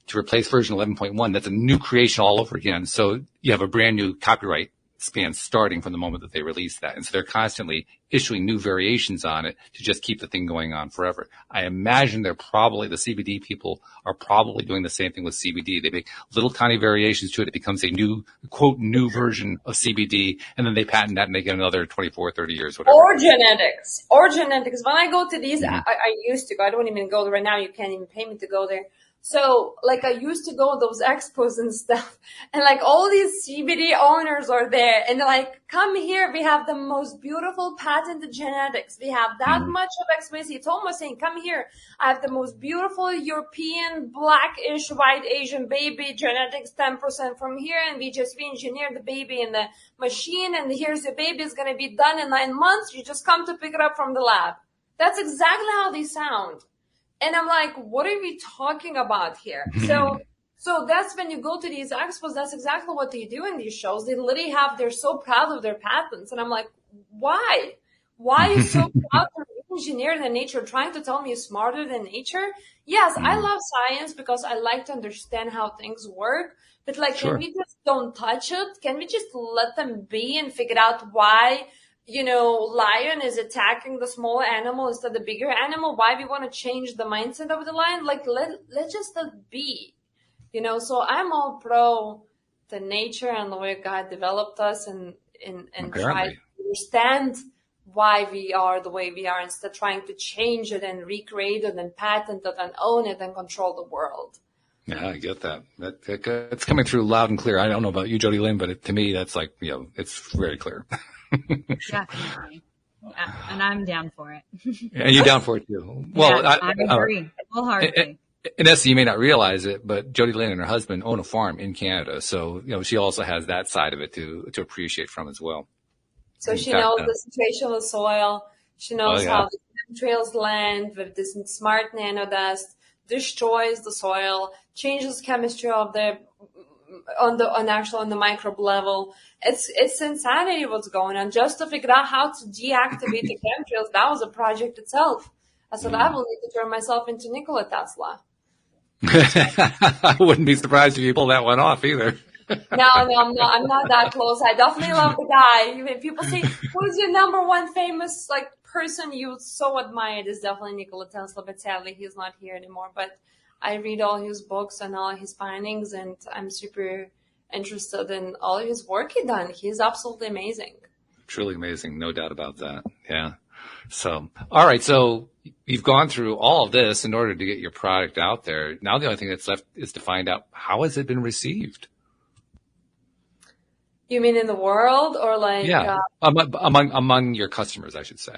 to replace version 11.1, that's a new creation all over again. So you have a brand new copyright span starting from the moment that they release that. And so they're constantly issuing new variations on it to just keep the thing going on forever. I imagine the CBD people are probably doing the same thing with CBD. They make little tiny variations to it. It becomes a new, quote, new version of CBD. And then they patent that and they get another 24, 30 years, whatever. Or genetics. When I go to these, I used to go. I don't even go there right now. You can't even pay me to go there. So, I used to go to those expos and stuff, and all these CBD owners are there, and they're like, come here, we have the most beautiful patented genetics. We have that much of expertise. It's almost saying, come here, I have the most beautiful European, blackish, white Asian baby genetics, 10% from here, and we engineered the baby in the machine, and here's your baby, it's going to be done in 9 months. You just come to pick it up from the lab. That's exactly how they sound. And I'm like, what are we talking about here? So that's when you go to these expos, that's exactly what they do in these shows. They literally they're so proud of their patents. And I'm like, why? Why are you so proud to engineer the nature, trying to tell me you're smarter than nature? Yes, I love science because I like to understand how things work. But Can we just don't touch it? Can we just let them be and figure out why lion is attacking the small animal instead of the bigger animal? Why we want to change the mindset of the lion? Let's just let it be, So I'm all pro the nature and the way God developed us, and try to understand why we are the way we are, instead of trying to change it and recreate it and patent it and own it and control the world. Yeah, I get that. It's coming through loud and clear. I don't know about you, Jody Lynn, but to me, that's it's very clear. Definitely. Yeah, and I'm down for it. And you're down for it too. Well, yeah, I agree wholeheartedly. Inesa, you may not realize it, but Jody Lynn and her husband own a farm in Canada. So, she also has that side of it to appreciate from as well. So she knows the situation of the soil. She knows how the chemtrails land with this smart nanodust, destroys the soil, changes chemistry of on the microbe level. It's insanity what's going on. Just to figure out how to deactivate the chemtrails, that was a project itself. I said, I will need to turn myself into Nikola Tesla. I wouldn't be surprised if you pull that one off either. No, I'm not that close. I definitely love the guy. When people say, who's your number one famous person you so admired, is definitely Nikola Tesla, but sadly he's not here anymore. But I read all his books and all his findings, and I'm super interested in all his work he done. He's absolutely amazing. Truly amazing. No doubt about that. Yeah. So, all right. So you've gone through all of this in order to get your product out there. Now the only thing that's left is to find out, how has it been received? You mean in the world, or like Yeah, among your customers, I should say.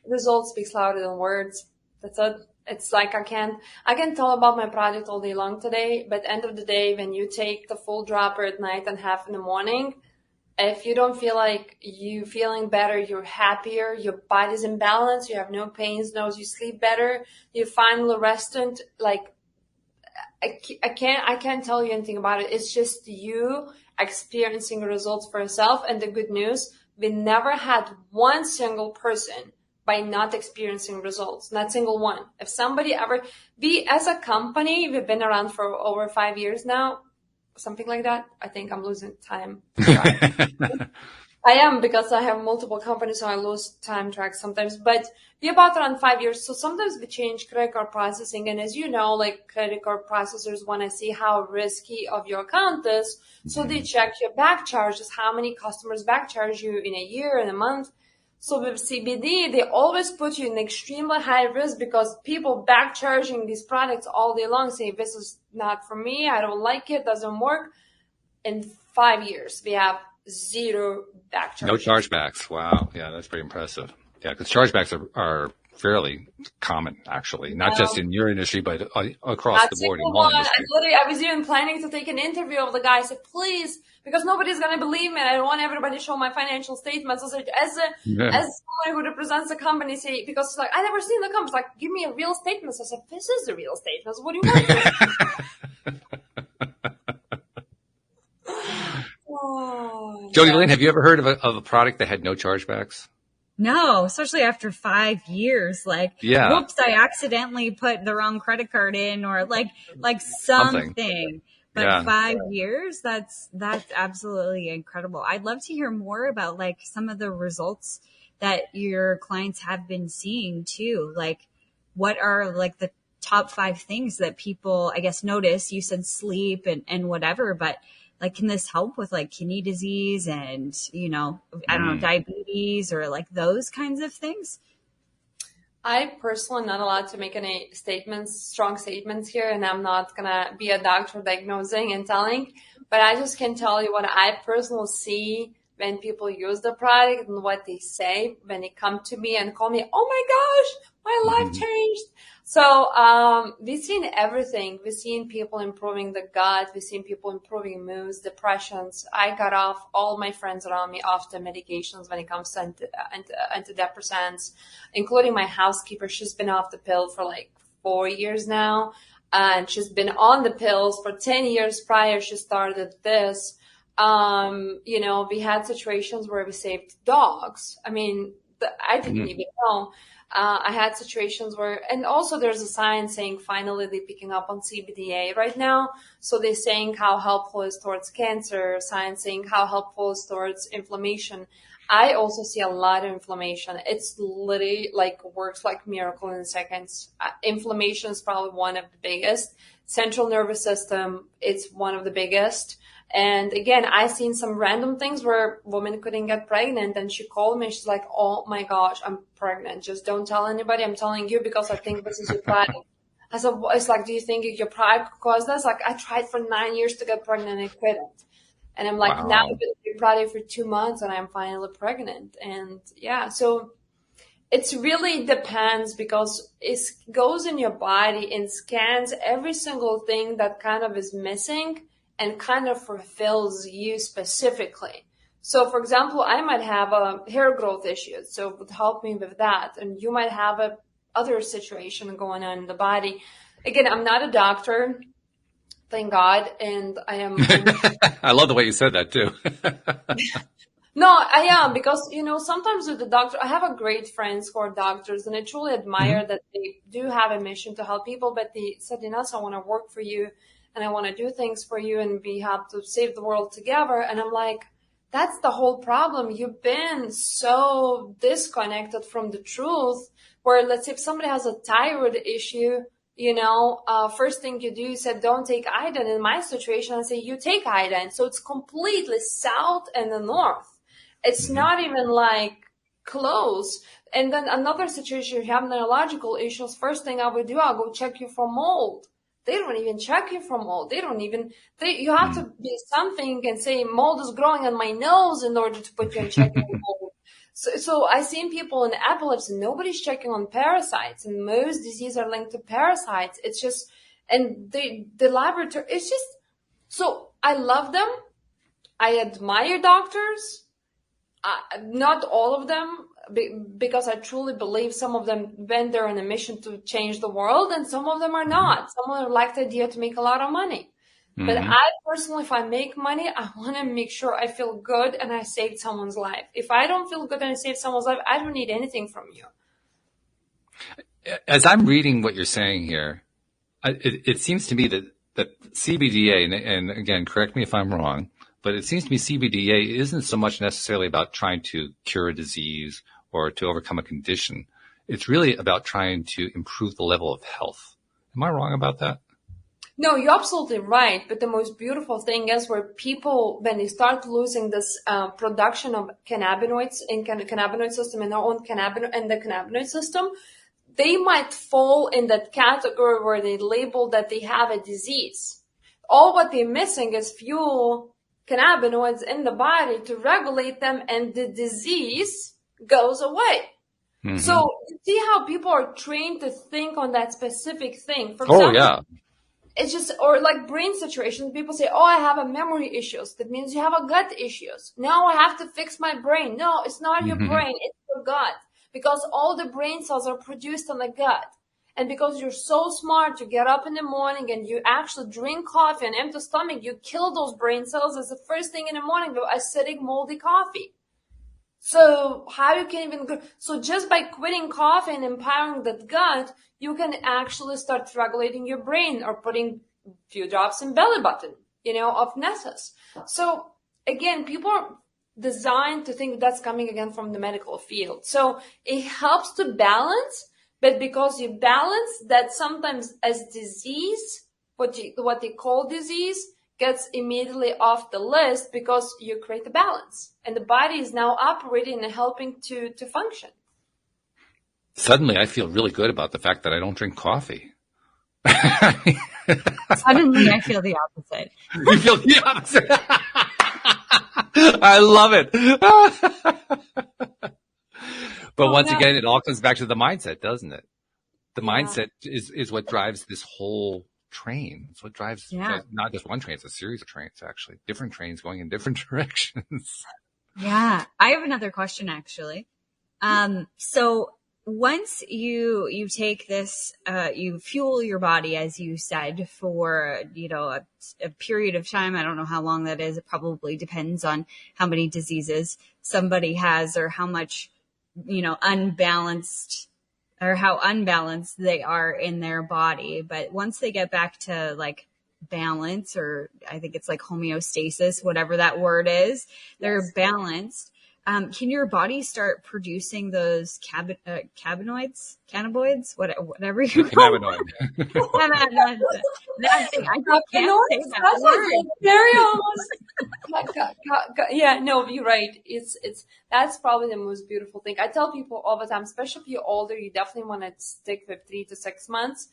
Results speaks louder than words. That's it. It's like I can tell about my project all day long today, but end of the day, when you take the full dropper at night and half in the morning, if you don't feel like you feeling better, you're happier, your body's in balance, you have no pains, you sleep better, you finally rested, like I can't tell you anything about it. It's just you experiencing results for yourself. And the good news, we never had one single person by not experiencing results, not single one. If somebody we as a company, we've been around for over 5 years now, something like that. I think I'm losing time. I am, because I have multiple companies, so I lose time track sometimes. But we about around 5 years. So sometimes we change credit card processing. And as you know, like credit card processors want to see how risky of your account is. So they check your back charges, how many customers back charge you in a year, in a month. So with CBD, they always put you in extremely high risk, because people back charging these products all day long, say, this is not for me, I don't like it, doesn't work. In 5 years, we have 0 back charges. No chargebacks. Wow. Yeah, that's pretty impressive. Yeah, because chargebacks are fairly common, actually, not just in your industry, but across the board in all industries. I was even planning to take an interview of the guy. I said, please, because nobody's going to believe me. I don't want everybody to show my financial statements. I said, as someone who represents the company, say, because it's like, I never seen the company. It's like, give me a real statement. So I said, this is a real statement. So what do you want? Jody Lynn, have you ever heard of a product that had no chargebacks? No, especially after 5 years. Like, whoops, I accidentally put the wrong credit card in, or like something. But 5 years, that's absolutely incredible. I'd love to hear more about like some of the results that your clients have been seeing too. Like, what are like the top 5 things that people, I guess, notice? You said sleep and whatever, but like, can this help with like kidney disease and, I don't know, diabetes, or like those kinds of things? I personally am not allowed to make any strong statements here, and I'm not going to be a doctor diagnosing and telling, but I just can tell you what I personally see when people use the product and what they say when they come to me and call me, oh my gosh, my life changed. So we've seen everything. We've seen people improving the gut. We've seen people improving moods, depressions. I got off, all my friends around me, off the medications when it comes to antidepressants, including my housekeeper. She's been off the pill for like 4 years now, and she's been on the pills for 10 years prior. She started this. We had situations where we saved dogs. I mean, I didn't even know. I had situations where, and also there's a science saying finally they're picking up on CBDa right now. So they're saying how helpful it is towards cancer, science saying how helpful it is towards inflammation. I also see a lot of inflammation. It's literally like works like miracle in seconds. Inflammation is probably one of the biggest. Central nervous system, it's one of the biggest. And again, I seen some random things where women couldn't get pregnant, and she called me. She's like, oh my gosh, I'm pregnant. Just don't tell anybody. I'm telling you because I think this is your product. I said, well, it's like, do you think your product could cause this? Like, I tried for 9 years to get pregnant and I couldn't. And I'm like, now I've been your product for 2 months and I'm finally pregnant. And so it really depends, because it goes in your body and scans every single thing that kind of is missing and kind of fulfills you specifically. So, for example, I might have a hair growth issue, so it would help me with that. And you might have a other situation going on in the body. Again, I'm not a doctor, thank God, and I am. I love the way you said that too. No, I am, because, sometimes with the doctor, I have a great friends who are doctors, and I truly admire that they do have a mission to help people, but they said, Inesa, I want to work for you, and I want to do things for you, and we have to save the world together. And I'm like, that's the whole problem. You've been so disconnected from the truth, where let's say if somebody has a thyroid issue, first thing you do is say, don't take iodine. In my situation, I say, you take iodine. So it's completely south and the north. It's not even like close. And then another situation, you have neurological issues. First thing I would do, I'll go check you for mold. they don't even check you for mold. You have to be something and say mold is growing on my nose in order to put you in checking mold. So I've seen people in epilepsy, nobody's checking on parasites, and most diseases are linked to parasites. It's just, and the laboratory, it's just, so I love them. I admire doctors. Not all of them, because I truly believe some of them went there on a mission to change the world, and some of them are not. Some of them like the idea to make a lot of money. Mm-hmm. But I personally, if I make money, I want to make sure I feel good and I saved someone's life. If I don't feel good and I saved someone's life, I don't need anything from you. As I'm reading what you're saying here, it seems to me that CBDa, and again, correct me if I'm wrong, but it seems to me CBDA isn't so much necessarily about trying to cure a disease or to overcome a condition. It's really about trying to improve the level of health. Am I wrong about that? No, you're absolutely right. But the most beautiful thing is where people, when they start losing this production of cannabinoids in cannabinoid system, in their own cannabinoid system, they might fall in that category where they label that they have a disease. All what they're missing is few cannabinoids in the body to regulate them, and the disease goes away. Mm-hmm. So you see how people are trained to think on that specific thing. For example, yeah. It's just, or like brain situations, people say, oh, I have a memory issues. That means you have a gut issues. Now I have to fix my brain. No, it's not your brain. It's your gut, because all the brain cells are produced in the gut. And because you're so smart, you get up in the morning and you actually drink coffee on empty stomach, you kill those brain cells as the first thing in the morning with acidic, moldy coffee. So how you can even, so just by quitting coffee and empowering that gut, you can actually start regulating your brain or putting a few drops in belly button, of Nesas. So again, people are designed to think that's coming again from the medical field. So it helps to balance, but because you balance that, sometimes as disease, what they call disease, gets immediately off the list because you create a balance and the body is now operating and helping to function. Suddenly I feel really good about the fact that I don't drink coffee. Suddenly I feel the opposite. You feel the opposite. I love it. But once again, it all comes back to the mindset, doesn't it? The mindset is what drives this whole train. It's what drives not just one train, it's a series of trains, actually. Different trains going in different directions. Yeah. I have another question, actually. So once you take this, you fuel your body, as you said, for, a period of time. I don't know how long that is. It probably depends on how many diseases somebody has or how much, unbalanced or how unbalanced they are in their body. But once they get back to like balance, or I think it's like homeostasis, whatever that word is, they're balanced. Can your body start producing those cannabinoids, whatever you call them? Cannabinoid. That thing. I can't say that word. Very almost. Yeah, no, you're right. That's probably the most beautiful thing. I tell people all the time, especially if you're older, you definitely want to stick with 3 to 6 months,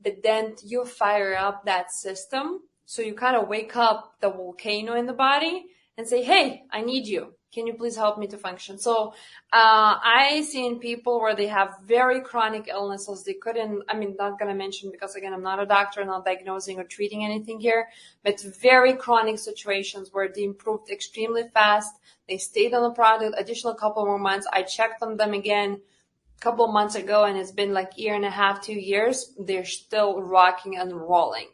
but then you fire up that system. So you kind of wake up the volcano in the body and say, hey, I need you. Can you please help me to function? So I seen people where they have very chronic illnesses. They couldn't, not going to mention because, again, I'm not a doctor, not diagnosing or treating anything here, but very chronic situations where they improved extremely fast. They stayed on the product additional couple more months. I checked on them again a couple of months ago, and it's been like 1.5 to 2 years. They're still rocking and rolling.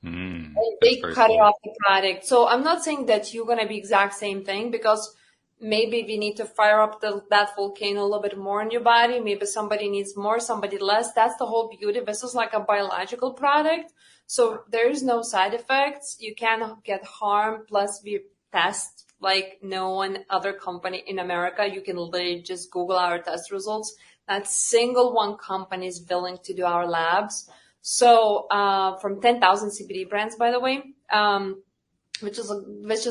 And they cut it off the product. So I'm not saying that you're going to be exact same thing, because maybe we need to fire up that volcano a little bit more in your body. Maybe somebody needs more, somebody less. That's the whole beauty. This is like a biological product. So there is no side effects. You can't get harm. Plus we test like no one other company in America. You can literally just Google our test results. Not single one company is willing to do our labs. So from 10,000 CBD brands, by the way, which is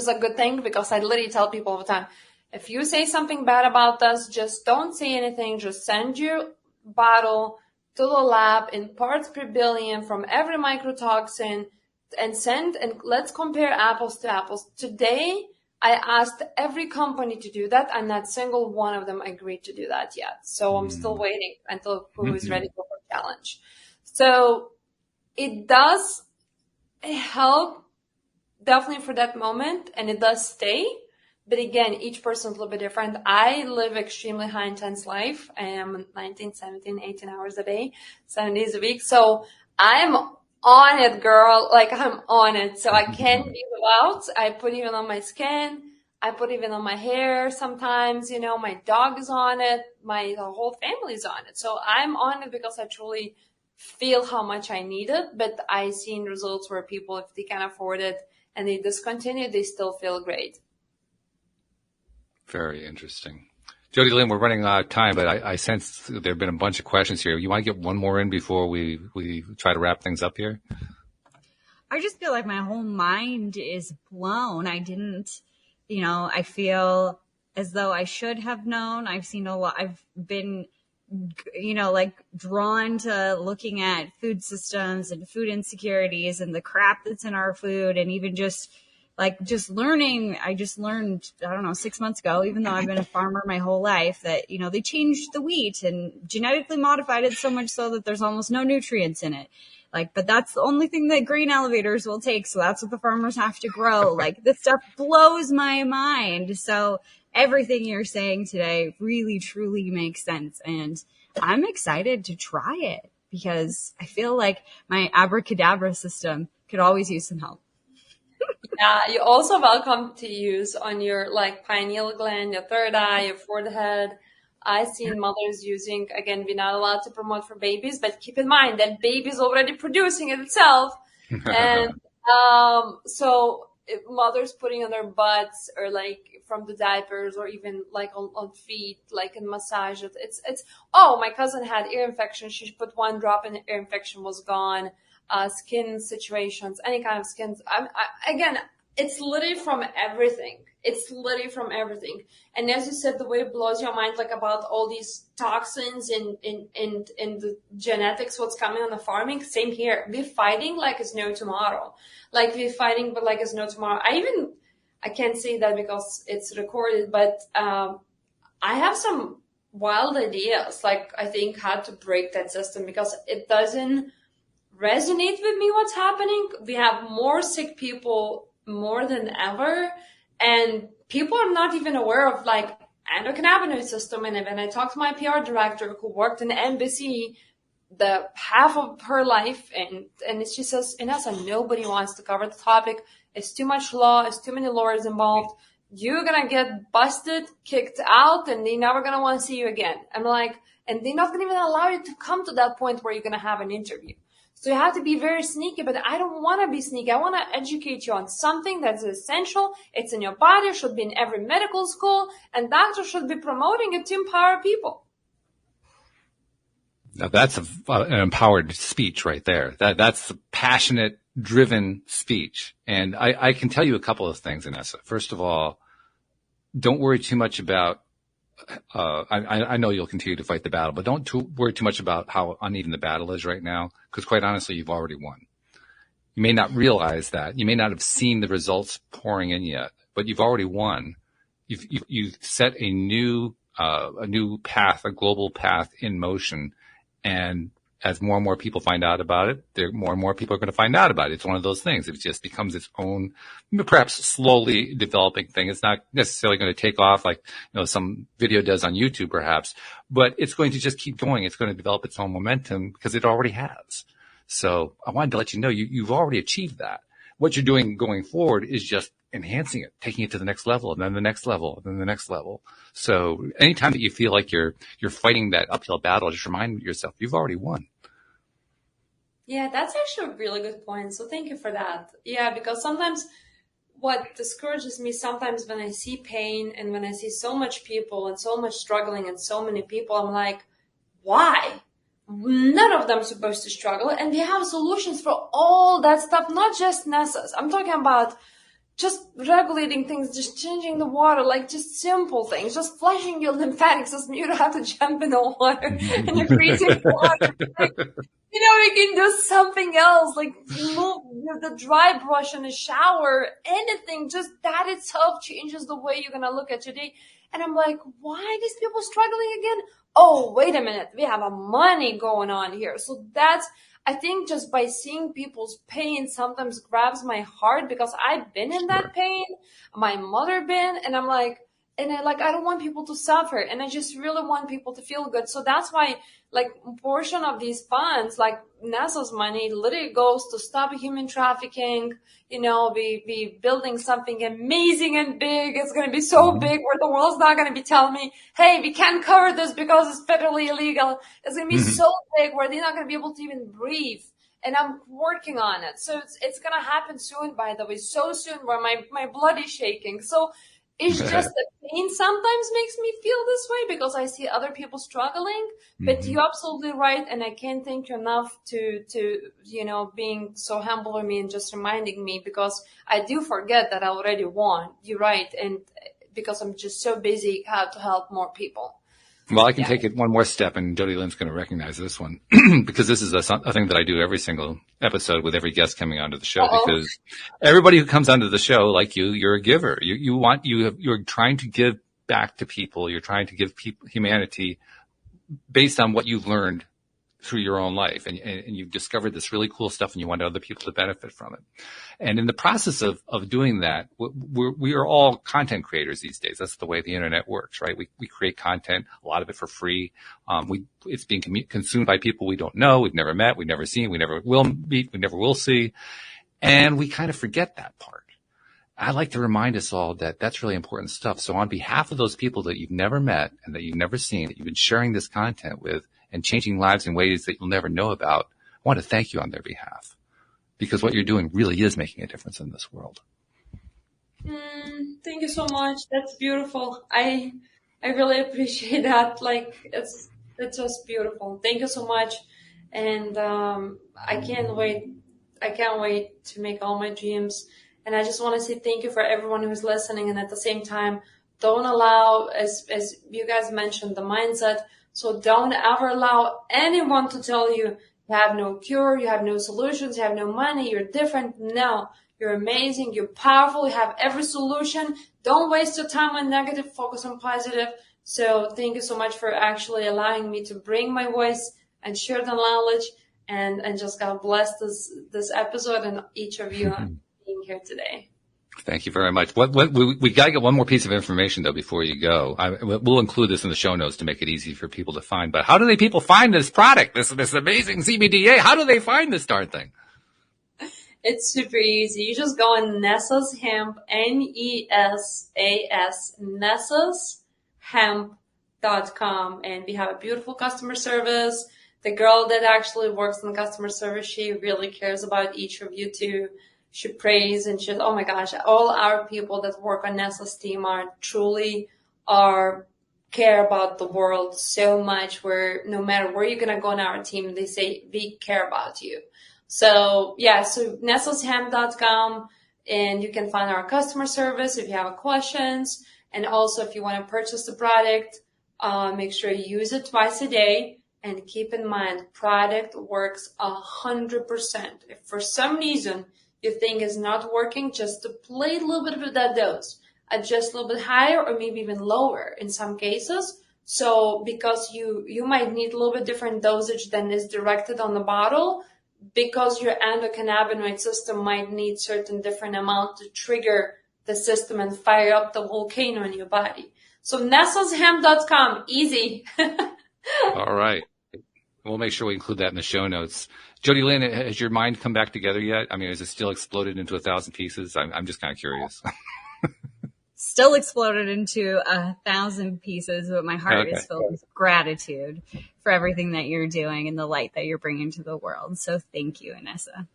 a good thing, because I literally tell people all the time, if you say something bad about us, just don't say anything. Just send your bottle to the lab in parts per billion from every microtoxin and let's compare apples to apples. Today, I asked every company to do that, and not single one of them agreed to do that yet. So I'm still waiting until who is ready for the challenge. So it does help definitely for that moment, and it does stay. But again, each person is a little bit different. I live extremely high intense life. I am 19, 17, 18 hours a day, 7 days a week. So I'm on it, girl. Like, I'm on it. So I can't be without. I put even on my skin. I put even on my hair sometimes. You know, my dog is on it. The whole family is on it. So I'm on it because I truly feel how much I need it. But I've seen results where people, if they can afford it and they discontinue, they still feel great. Very interesting. Jody Lynn, we're running out of time, but I sense there have been a bunch of questions here. You want to get one more in before we try to wrap things up here? I just feel like my whole mind is blown. I didn't, I feel as though I should have known. I've seen a lot. I've been, drawn to looking at food systems and food insecurities and the crap that's in our food, and even just learning. I just learned, 6 months ago, even though I've been a farmer my whole life, that, they changed the wheat and genetically modified it so much so that there's almost no nutrients in it. But that's the only thing that grain elevators will take. So that's what the farmers have to grow. This stuff blows my mind. So everything you're saying today really, truly makes sense. And I'm excited to try it because I feel like my abracadabra system could always use some help. Yeah, you're also welcome to use on your pineal gland, your third eye, your forehead. I've seen mothers using, again, we're not allowed to promote for babies, but keep in mind that baby's already producing it itself. And so if mothers putting on their butts or from the diapers or even on feet, and massage it. My cousin had ear infection. She put one drop and the ear infection was gone. Skin situations, any kind of skin. Again, it's literally from everything. It's literally from everything. And as you said, the way it blows your mind, about all these toxins in the genetics, what's coming on the farming. Same here. We're fighting like it's no tomorrow. We're fighting, but like it's no tomorrow. I can't say that because it's recorded, but I have some wild ideas. I think how to break that system because it doesn't resonate with me what's happening. We have more sick people more than ever, and people are not even aware of endocannabinoid system. And when I talked to my PR director who worked in the embassy the half of her life, and she says, Inesa, nobody wants to cover the topic. It's too much law, it's too many lawyers involved. You're gonna get busted, kicked out, and they're never gonna want to see you again. I'm and they're not gonna even allow you to come to that point where you're gonna have an interview. So you have to be very sneaky, but I don't want to be sneaky. I want to educate you on something that's essential. It's in your body. It should be in every medical school, and doctors should be promoting it to empower people. Now that's an empowered speech right there. That's a passionate, driven speech. And I can tell you a couple of things, Inesa. First of all, don't worry too much about I know you'll continue to fight the battle, but don't worry too much about how uneven the battle is right now, because quite honestly, you've already won. You may not realize that. You may not have seen the results pouring in yet, but you've already won. You've set a new path, a global path in motion. And as more and more people find out about it, more and more people are going to find out about it. It's one of those things. It just becomes its own, perhaps slowly developing thing. It's not necessarily going to take off like, some video does on YouTube perhaps, but it's going to just keep going. It's going to develop its own momentum because it already has. So I wanted to let you know you've already achieved that. What you're doing going forward is just enhancing it, taking it to the next level, and then the next level, and then the next level. So anytime that you feel like you're fighting that uphill battle, just remind yourself you've already won. Yeah, that's actually a really good point. So thank you for that. Yeah, because sometimes what discourages me sometimes when I see pain and when I see so much people and so much struggling and so many people, I'm like, why? None of them are supposed to struggle, and they have solutions for all that stuff, not just Nesa's. I'm talking about just regulating things, just changing the water, like just simple things, just flushing your lymphatic system. You don't have to jump in the water and you're freezing water. Like, you can do something else, like move the dry brush in the shower, anything. Just that itself changes the way you're going to look at your day. And I'm like, why are these people struggling again? Oh, wait a minute. We have a money going on here. So I think just by seeing people's pain sometimes grabs my heart, because I've been in that pain, my mother been, and I'm like, I don't want people to suffer, and I just really want people to feel good. So that's why, like, a portion of these funds, like NESA's money, literally goes to stop human trafficking. Be building something amazing and big. It's going to be so big where the world's not going to be telling me, hey, we can't cover this because it's federally illegal. It's going to be so big where they're not going to be able to even breathe. And I'm working on it. So it's going to happen soon, by the way, so soon where my blood is shaking. So it's just that pain sometimes makes me feel this way because I see other people struggling. But you're absolutely right, and I can't thank you enough to being so humble with me and just reminding me, because I do forget that I already won. You're right, and because I'm just so busy how to help more people. Well, I can take it one more step, and Jody Lynn's going to recognize this one because this is a thing that I do every single episode with every guest coming onto the show. Because everybody who comes onto the show, like you're a giver. You're trying to give back to people. You're trying to give humanity based on what you've learned through your own life, and you've discovered this really cool stuff, and you want other people to benefit from it. And in the process of doing that, we are all content creators these days. That's the way the internet works, right? We create content, a lot of it for free. It's being consumed by people we don't know, we've never met, we've never seen, we never will meet, we never will see. And we kind of forget that part. I'd like to remind us all that that's really important stuff. So on behalf of those people that you've never met and that you've never seen, that you've been sharing this content with and changing lives in ways that you'll never know about, I want to thank you on their behalf, because what you're doing really is making a difference in this world. Thank you so much. That's beautiful. I really appreciate that. Like, it's just beautiful. Thank you so much. And I can't wait to make all my dreams. And I just want to say thank you for everyone who's listening. And at the same time, don't allow, as you guys mentioned, the mindset. So don't ever allow anyone to tell you you have no cure, you have no solutions, you have no money, you're different. No, you're amazing, you're powerful, you have every solution. Don't waste your time on negative, focus on positive. So thank you so much for actually allowing me to bring my voice and share the knowledge, and just God bless this episode and each of you being here today. Thank you very much. We got to get one more piece of information though before you go. We'll include this in the show notes to make it easy for people to find. But how do people find this product, this amazing CBDa? How do they find this darn thing? It's super easy. You just go on Nesa's Hemp, NESAS, NESASHemp.com, and we have a beautiful customer service. The girl that actually works in customer service, she really cares about each of you too. She prays and she, oh my gosh, all our people that work on Nesa's team care about the world so much, where no matter where you're going to go on our team, they say, we care about you. So nesashemp.com, and you can find our customer service if you have questions. And also if you want to purchase the product, make sure you use it twice a day. And keep in mind, product works 100%. If for some reason you think it's not working, just to play a little bit with that dose, adjust a little bit higher or maybe even lower in some cases. So because you might need a little bit different dosage than is directed on the bottle, because your endocannabinoid system might need certain different amount to trigger the system and fire up the volcano in your body. So nesashemp.com, easy. All right. We'll make sure we include that in the show notes. Jody Lynn, has your mind come back together yet? I mean, is it still exploded into 1,000 pieces? I'm just kind of curious. Still exploded into 1,000 pieces, but my heart is filled with gratitude for everything that you're doing and the light that you're bringing to the world. So thank you, Inesa.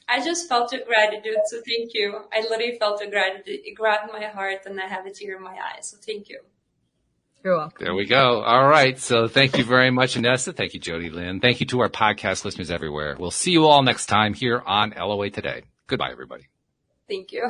I just felt your gratitude, so thank you. I literally felt your gratitude. It grabbed my heart and I have a tear in my eye, so thank you. You're welcome. There we go. All right. So thank you very much, Inesa. Thank you, Jody Lynn. Thank you to our podcast listeners everywhere. We'll see you all next time here on LOA Today. Goodbye, everybody. Thank you.